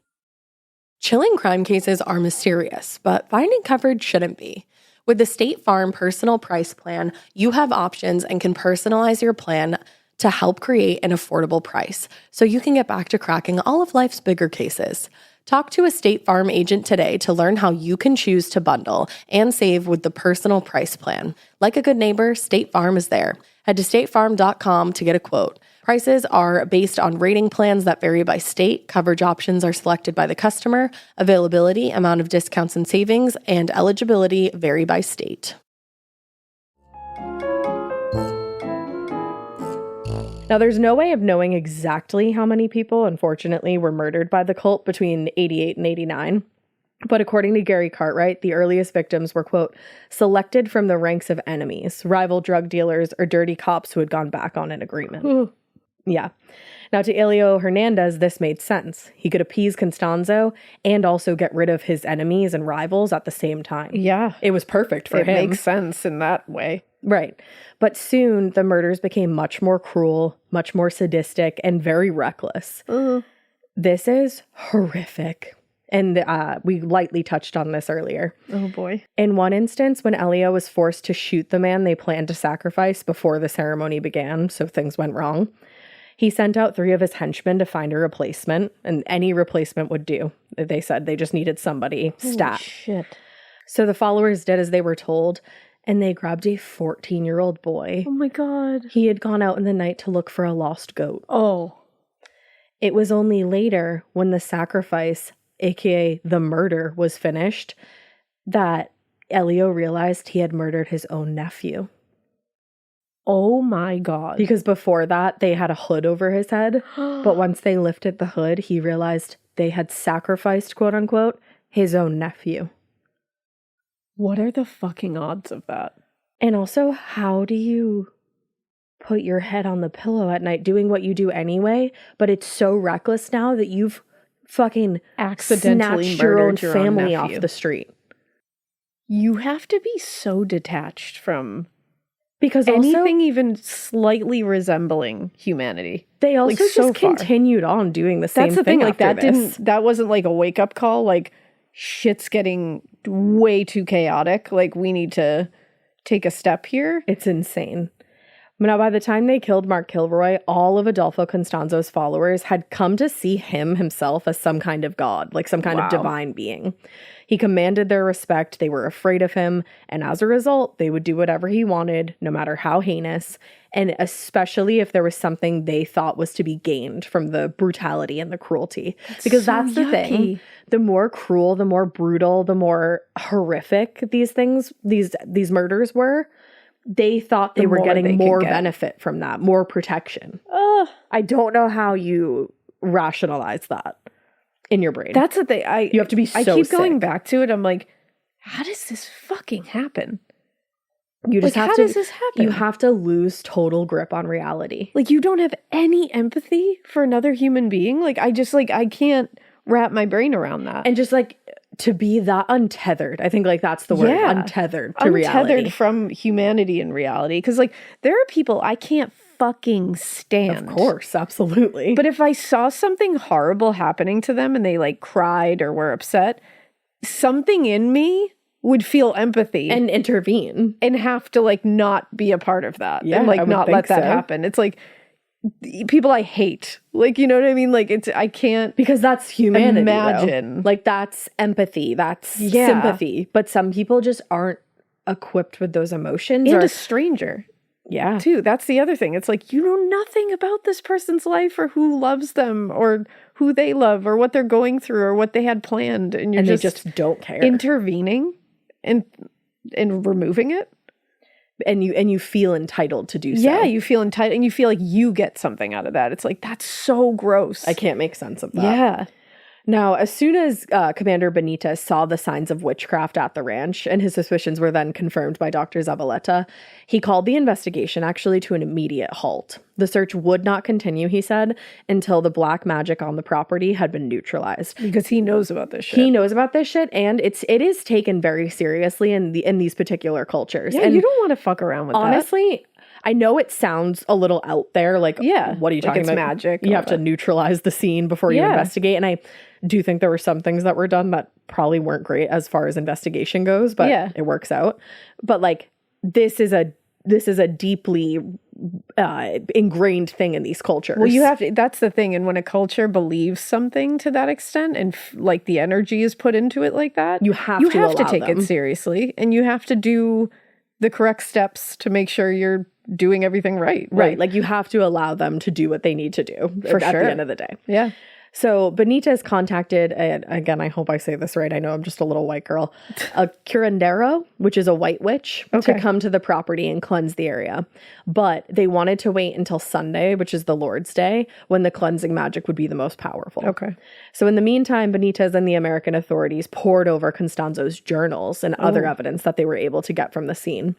Chilling crime cases are mysterious, but finding coverage shouldn't be. With the State Farm Personal Price Plan, you have options and can personalize your plan to help create an affordable price so you can get back to cracking all of life's bigger cases. Talk to a State Farm agent today to learn how you can choose to bundle and save with the Personal Price Plan. Like a good neighbor, State Farm is there. Head to statefarm.com to get a quote. Prices are based on rating plans that vary by state. Coverage options are selected by the customer. Availability, amount of discounts and savings, and eligibility vary by state. Now, there's no way of knowing exactly how many people, unfortunately, were murdered by the cult between 88 and 89. But according to Gary Cartwright, the earliest victims were, quote, selected from the ranks of enemies, rival drug dealers, or dirty cops who had gone back on an agreement. Ooh. Yeah. Now, to Elio Hernandez, this made sense. He could appease Constanzo and also get rid of his enemies and rivals at the same time. Yeah. It was perfect for him. It makes sense in that way. Right. But soon, the murders became much more cruel, much more sadistic, and very reckless. This is horrific. And we lightly touched on this earlier. Oh, boy. In one instance, when Elio was forced to shoot the man they planned to sacrifice before the ceremony began, so things went wrong, he sent out 3 of his henchmen to find a replacement, and any replacement would do. They said they just needed somebody stat. Holy shit. So the followers did as they were told, and they grabbed a 14-year-old boy. Oh, my God. He had gone out in the night to look for a lost goat. Oh. It was only later, when the sacrifice, aka the murder, was finished, that Elio realized he had murdered his own nephew. Oh my God. Because before that, they had a hood over his head. But once they lifted the hood, he realized they had sacrificed, quote unquote, his own nephew. What are the fucking odds of that? And also, how do you put your head on the pillow at night doing what you do anyway, but it's so reckless now that you've fucking accidentally snatched your own murdered your family own off nephew. the street? You have to be so detached from because anything also, even slightly resembling humanity. They also like, just so far. continued on doing the same That's the thing. thing. Like after this. that wasn't like a wake up call. Like shit's getting way too chaotic. Like we need to take a step here. It's insane. Now, by the time they killed Mark Kilroy, all of Adolfo Constanzo's followers had come to see him himself as some kind of god, like some kind of divine being. He commanded their respect, they were afraid of him, and as a result, they would do whatever he wanted, no matter how heinous, and especially if there was something they thought was to be gained from the brutality and the cruelty. Because so that's the thing. The more cruel, the more brutal, the more horrific these things, these murders were, they thought they were getting more benefit from that, more protection. I don't know how you rationalize that in your brain. That's the thing. You have to be so I keep sick. going back to it. I'm like, how does this fucking happen? You just like, have how to, does this happen? You have to lose total grip on reality. Like, you don't have any empathy for another human being. Like, I can't wrap my brain around that. And just like to be that untethered. I think like that's the word, untethered to reality. Untethered from humanity and reality. Because like there are people I can't fucking stand. Of course, absolutely. But if I saw something horrible happening to them and they like cried or were upset, something in me would feel empathy and intervene and have to like not be a part of that. Yeah, and like not let that happen. It's like people I hate. Like, you know what I mean? Like I can't, because that's humanity. Imagine though. Like that's empathy, that's sympathy. But some people just aren't equipped with those emotions. And a stranger. Yeah. Too. That's the other thing. It's like you know nothing about this person's life or who loves them or who they love or what they're going through or what they had planned. And they just don't care. Intervening and removing it. And you feel entitled to do so. Yeah, you feel entitled and you feel like you get something out of that. It's like, that's so gross. I can't make sense of that. Yeah. Now, as soon as Commander Benitez saw the signs of witchcraft at the ranch, and his suspicions were then confirmed by Dr. Zavaleta, he called the investigation actually to an immediate halt. The search would not continue, he said, until the black magic on the property had been neutralized. Because he knows about this shit. He knows about this shit, and it is taken very seriously in these particular cultures. Yeah, and you don't want to fuck around with honestly, I know it sounds a little out there, like, yeah, what are you talking it's about? Magic. You have to neutralize the scene before you investigate, and I do think there were some things that were done that probably weren't great as far as investigation goes, but it works out. But like, this is a deeply ingrained thing in these cultures. Well, you have to, that's the thing. And when a culture believes something to that extent and like the energy is put into it like that, you have to take it seriously, and you have to do the correct steps to make sure you're doing everything right. Right. Like, you have to allow them to do what they need to do at the end of the day. Yeah. So Benitez contacted, again, I hope I say this right, I know I'm just a little white girl, a curandero, which is a white witch, to come to the property and cleanse the area. But they wanted to wait until Sunday, which is the Lord's Day, when the cleansing magic would be the most powerful. Okay. So in the meantime, Benitez and the American authorities pored over Constanzo's journals and other evidence that they were able to get from the scene.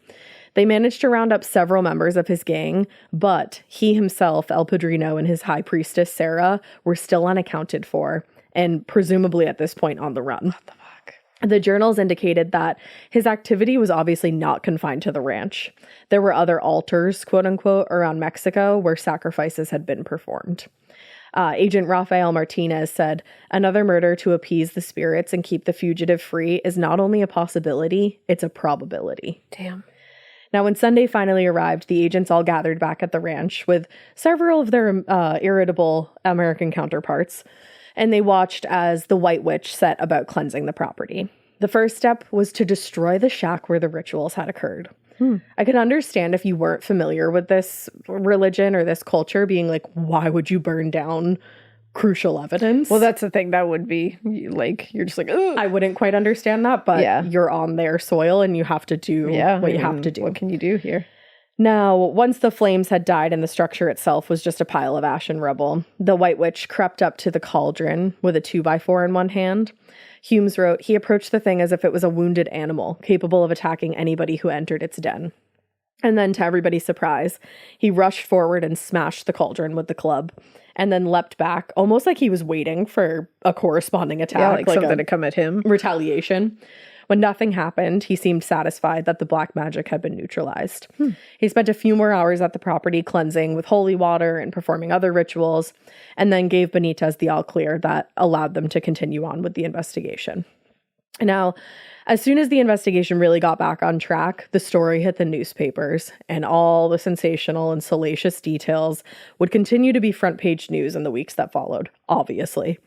They managed to round up several members of his gang, but he himself, El Padrino, and his high priestess, Sarah, were still unaccounted for, and presumably at this point on the run. What the fuck? The journals indicated that his activity was obviously not confined to the ranch. There were other altars, quote unquote, around Mexico where sacrifices had been performed. Agent Rafael Martinez said, "Another murder to appease the spirits and keep the fugitive free is not only a possibility, it's a probability." Damn. Now, when Sunday finally arrived, the agents all gathered back at the ranch with several of their irritable American counterparts, and they watched as the White Witch set about cleansing the property. The first step was to destroy the shack where the rituals had occurred. I could understand if you weren't familiar with this religion or this culture being like, why would you burn down crucial evidence? Well, that's the thing. That would be like, you're just like, ugh. I wouldn't quite understand that, but you're on their soil and you have to do what you have to do. What can you do here? Now, once the flames had died and the structure itself was just a pile of ash and rubble, the White Witch crept up to the cauldron with a 2x4 in one hand. Humes wrote, "He approached the thing as if it was a wounded animal, capable of attacking anybody who entered its den." And then, to everybody's surprise, he rushed forward and smashed the cauldron with the club, and then leapt back, almost like he was waiting for a corresponding attack. Yeah, like something to come at him. Retaliation. When nothing happened, he seemed satisfied that the black magic had been neutralized. He spent a few more hours at the property cleansing with holy water and performing other rituals, and then gave Benitez the all-clear that allowed them to continue on with the investigation. Now, as soon as the investigation really got back on track, the story hit the newspapers, and all the sensational and salacious details would continue to be front-page news in the weeks that followed, obviously.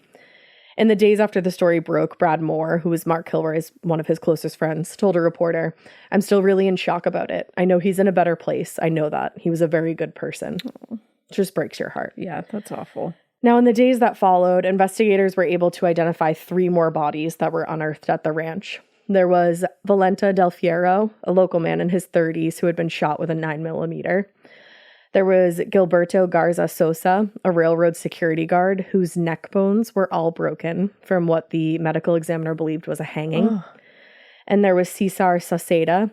In the days after the story broke, Brad Moore, who was Mark Kilroy's one of his closest friends, told a reporter, "I'm still really in shock about it. I know he's in a better place. I know that. He was a very good person." It just breaks your heart. Yeah, that's awful. Now, in the days that followed, investigators were able to identify 3 more bodies that were unearthed at the ranch. There was Valenta Del Fiero, a local man in his 30s who had been shot with a 9mm. There was Gilberto Garza Sosa, a railroad security guard whose neck bones were all broken from what the medical examiner believed was a hanging. And there was Cesar Sauceda,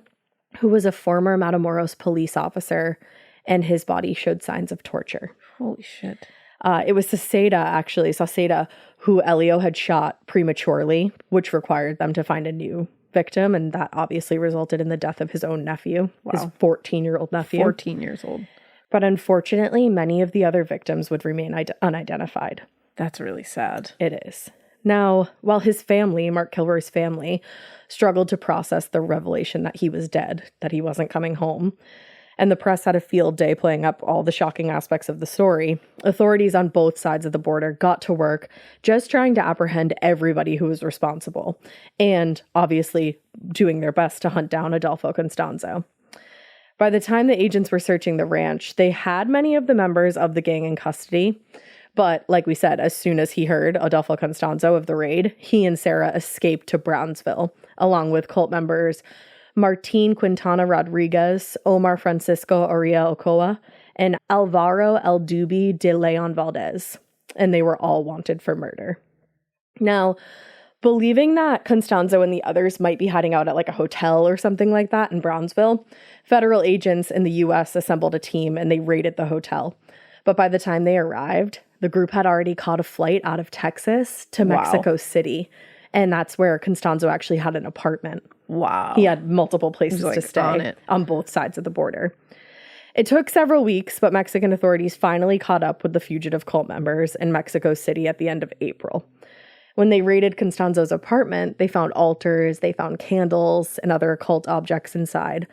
who was a former Matamoros police officer, and his body showed signs of torture. Holy shit. It was Sauceda, who Elio had shot prematurely, which required them to find a new victim, and that obviously resulted in the death of his own nephew, his 14-year-old nephew. 14 years old. But unfortunately, many of the other victims would remain unidentified. That's really sad. It is. Now, while his family, Mark Kilroy's family, struggled to process the revelation that he was dead, that he wasn't coming home, and the press had a field day playing up all the shocking aspects of the story, authorities on both sides of the border got to work just trying to apprehend everybody who was responsible, and obviously doing their best to hunt down Adolfo Constanzo. By the time the agents were searching the ranch, they had many of the members of the gang in custody. But like we said, as soon as he heard Adolfo Constanzo of the raid, he and Sarah escaped to Brownsville, along with cult members Martin Quintana Rodriguez, Omar Francisco Oria Ochoa, and Alvaro El Dubi de Leon Valdez. And they were all wanted for murder. Now, believing that Constanzo and the others might be hiding out at like a hotel or something like that in Brownsville, federal agents in the U.S. assembled a team and they raided the hotel. But by the time they arrived, the group had already caught a flight out of Texas to Mexico City. And that's where Constanzo actually had an apartment. Wow. He had multiple places to stay on both sides of the border. It took several weeks, but Mexican authorities finally caught up with the fugitive cult members in Mexico City at the end of April. When they raided Constanzo's apartment, they found altars, they found candles, and other occult objects inside.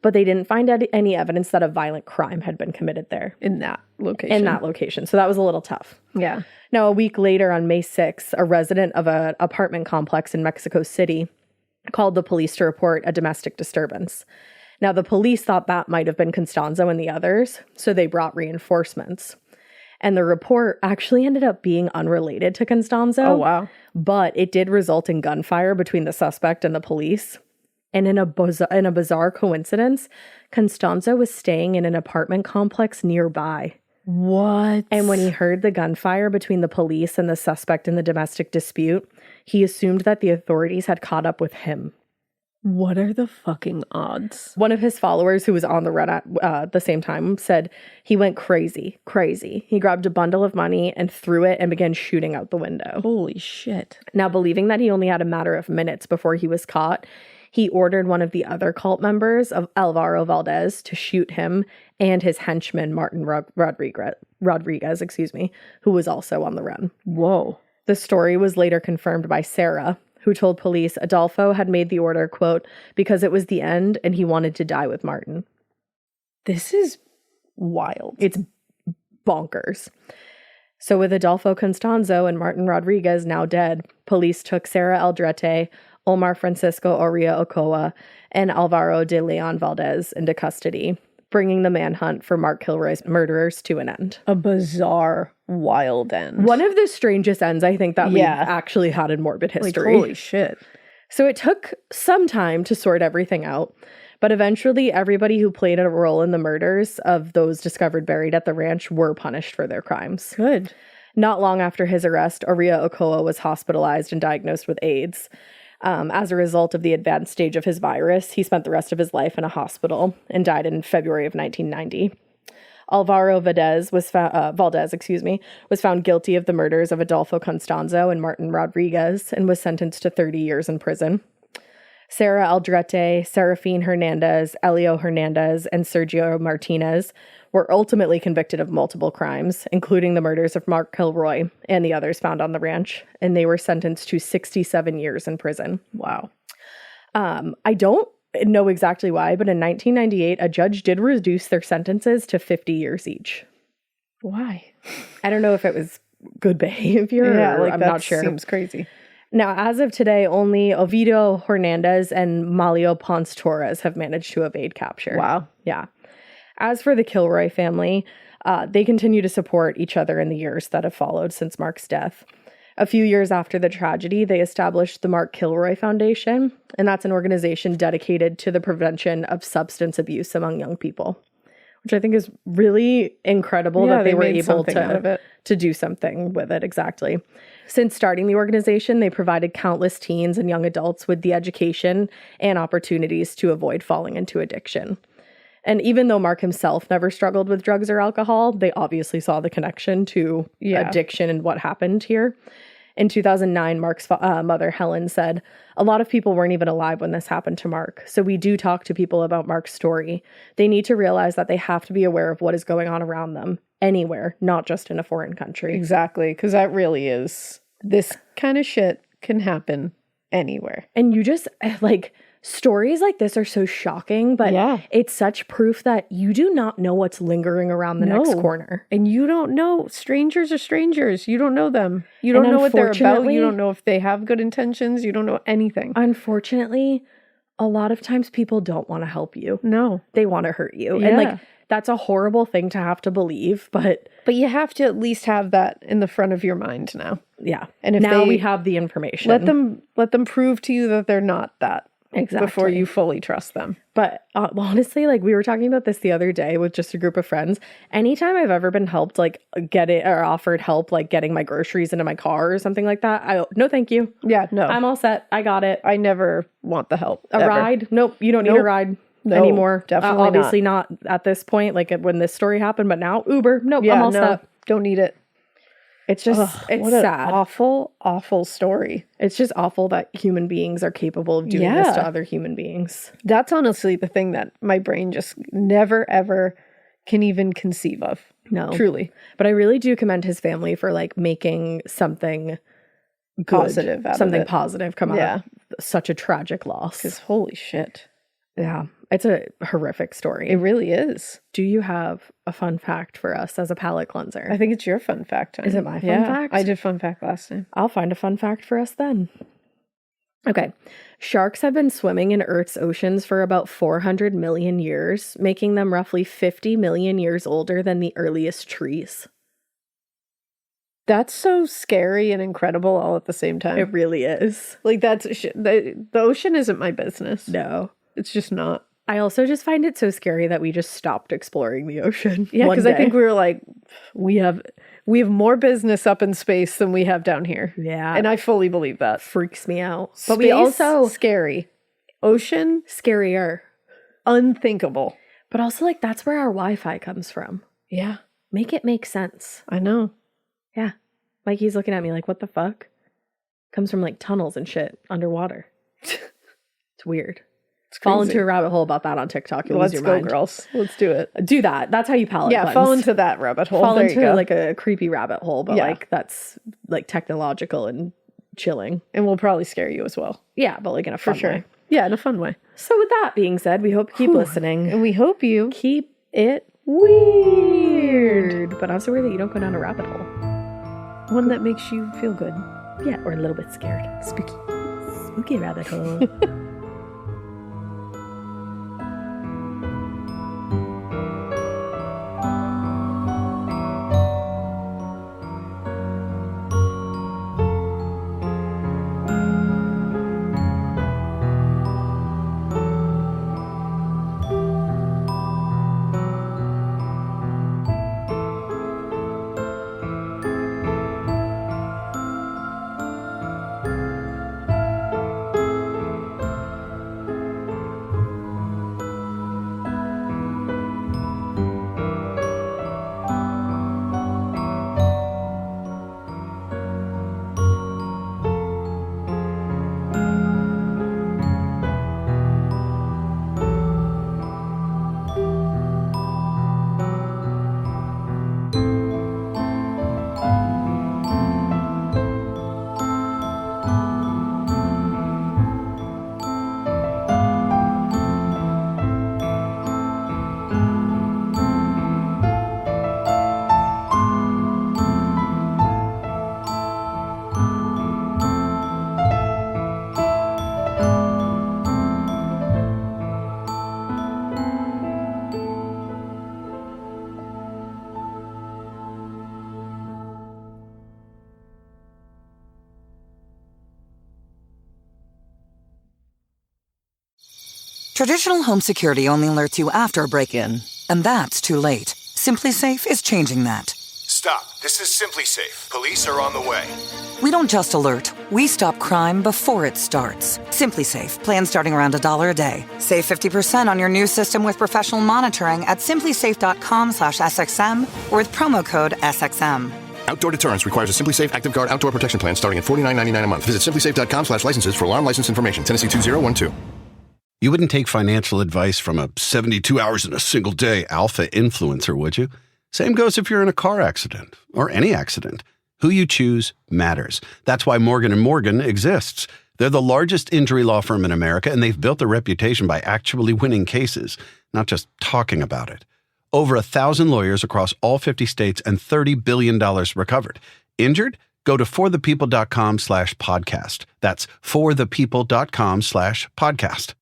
But they didn't find any evidence that a violent crime had been committed there. In that location. So that was a little tough. Yeah. Now, a week later, on May 6th, a resident of an apartment complex in Mexico City called the police to report a domestic disturbance. Now, the police thought that might have been Constanzo and the others, so they brought reinforcements. And the report actually ended up being unrelated to Constanzo. Oh, wow. But it did result in gunfire between the suspect and the police. And in a bizarre coincidence, Constanzo was staying in an apartment complex nearby. What? And when he heard the gunfire between the police and the suspect in the domestic dispute, he assumed that the authorities had caught up with him. What are the fucking odds? One of his followers who was on the run at the same time said he went crazy. He grabbed a bundle of money and threw it and began shooting out the window. Holy shit. Now, believing that he only had a matter of minutes before he was caught, he ordered one of the other cult members of Alvaro Valdez to shoot him and his henchman, Martin Rodriguez, who was also on the run. Whoa. The story was later confirmed by Sarah, who told police Adolfo had made the order, quote, because it was the end and he wanted to die with Martin. This is wild. It's bonkers. So with Adolfo Constanzo and Martin Rodriguez now dead, police took Sarah Aldrete, Omar Francisco Oria Ochoa, and Alvaro de Leon Valdez into custody, bringing the manhunt for Mark Kilroy's murderers to an end. A bizarre, wild end. One of the strangest ends I think that we've actually had in morbid history. Like, holy shit. So it took some time to sort everything out, but eventually everybody who played a role in the murders of those discovered buried at the ranch were punished for their crimes. Good. Not long after his arrest, Oria Ochoa was hospitalized and diagnosed with AIDS. As a result of the advanced stage of his virus, he spent the rest of his life in a hospital and died in February of 1990. Alvaro Valdez was found guilty of the murders of Adolfo Constanzo and Martin Rodriguez and was sentenced to 30 years in prison. Sarah Aldrete, Serafine Hernandez, Elio Hernandez, and Sergio Martinez were ultimately convicted of multiple crimes, including the murders of Mark Kilroy and the others found on the ranch, and they were sentenced to 67 years in prison. Wow. I don't know exactly why, but in 1998, a judge did reduce their sentences to 50 years each. Why? I don't know if it was good behavior. Yeah, I'm not sure. Seems crazy. Now, as of today, only Ovidio Hernandez and Malio Ponce Torres have managed to evade capture. Wow. Yeah. As for the Kilroy family, they continue to support each other in the years that have followed since Mark's death. A few years after the tragedy, they established the Mark Kilroy Foundation, and that's an organization dedicated to the prevention of substance abuse among young people, which I think is really incredible that they were able to do something with it. Exactly. Since starting the organization, they provided countless teens and young adults with the education and opportunities to avoid falling into addiction. And even though Mark himself never struggled with drugs or alcohol, they obviously saw the connection to addiction and what happened here. In 2009, Mark's mother, Helen, said, "A lot of people weren't even alive when this happened to Mark. So we do talk to people about Mark's story. They need to realize that they have to be aware of what is going on around them, anywhere, not just in a foreign country." Exactly, because that really is, this kind of shit can happen anywhere. And you just, like, stories like this are so shocking, but it's such proof that you do not know what's lingering around the next corner. And you don't know. Strangers are strangers. You don't know them. You don't know what they're about. You don't know if they have good intentions. You don't know anything. Unfortunately, a lot of times people don't want to help you. No. They want to hurt you. Yeah. And, like, that's a horrible thing to have to believe, but you have to at least have that in the front of your mind now. Yeah. And if now we have the information. Let them prove to you that they're not that. before you fully trust them. But honestly, like we were talking about this the other day with just a group of friends. Anytime I've ever been helped, like get it or offered help, like getting my groceries into my car or something like that, no, thank you. Yeah, no. I'm all set. I got it. I never want the help. A ride? Nope. You don't need a ride anymore. Definitely obviously not at this point, like when this story happened, but now Uber. Nope. Yeah, I'm all set. Don't need it. It's just, it's what sad. An awful, awful story. It's just awful that human beings are capable of doing this to other human beings. That's honestly the thing that my brain just never, ever can even conceive of. No. Truly. But I really do commend his family for like making something positive positive come out of such a tragic loss. Because holy shit. Yeah. It's a horrific story. It really is. Do you have a fun fact for us as a palate cleanser? I think it's your fun fact time. Is it my fun fact? I did fun fact last time. I'll find a fun fact for us then. Okay. Sharks have been swimming in Earth's oceans for about 400 million years, making them roughly 50 million years older than the earliest trees. That's so scary and incredible all at the same time. It really is. Like the ocean isn't my business. No. It's just not. I also just find it so scary that we just stopped exploring the ocean. Yeah, because I think we were like, we have more business up in space than we have down here. Yeah. And I fully believe that. Freaks me out. But But we also... scary. Ocean, scarier. Unthinkable. But also, like, that's where our Wi-Fi comes from. Yeah. Make it make sense. I know. Yeah. Like, he's looking at me like, what the fuck? Comes from, like, tunnels and shit underwater. It's weird. Fall into a rabbit hole about that on TikTok. You'll lose your mind. Let's go, girls. Let's do it. Do that. That's how you palate cleanse. Fall into that rabbit hole. Fall into like a creepy rabbit hole, but Yeah. like that's like technological and chilling. And we'll probably scare you as well. Yeah, but like in a fun way. Yeah, in a fun way. So with that being said, we hope you keep listening. And we hope you keep it weird. But not so weird that you don't go down a rabbit hole. One that makes you feel good. Yeah, or a little bit scared. Spooky rabbit hole. Traditional home security only alerts you after a break-in, and that's too late. Simply Safe is changing that. Stop. This is Simply Safe. Police are on the way. We don't just alert, we stop crime before it starts. Simply Safe, plan starting around $1 a day. Save 50% on your new system with professional monitoring at simplysafe.com/SXM or with promo code SXM. Outdoor deterrence requires a Simply Safe Active Guard outdoor protection plan starting at $49.99 a month. Visit simplysafe.com/licenses for alarm license information. Tennessee 2012. You wouldn't take financial advice from a 72 hours in a single day alpha influencer, would you? Same goes if you're in a car accident or any accident. Who you choose matters. That's why Morgan & Morgan exists. They're the largest injury law firm in America, and they've built a reputation by actually winning cases, not just talking about it. Over 1,000 lawyers across all 50 states and $30 billion recovered. Injured? Go to forthepeople.com/podcast. That's forthepeople.com/podcast.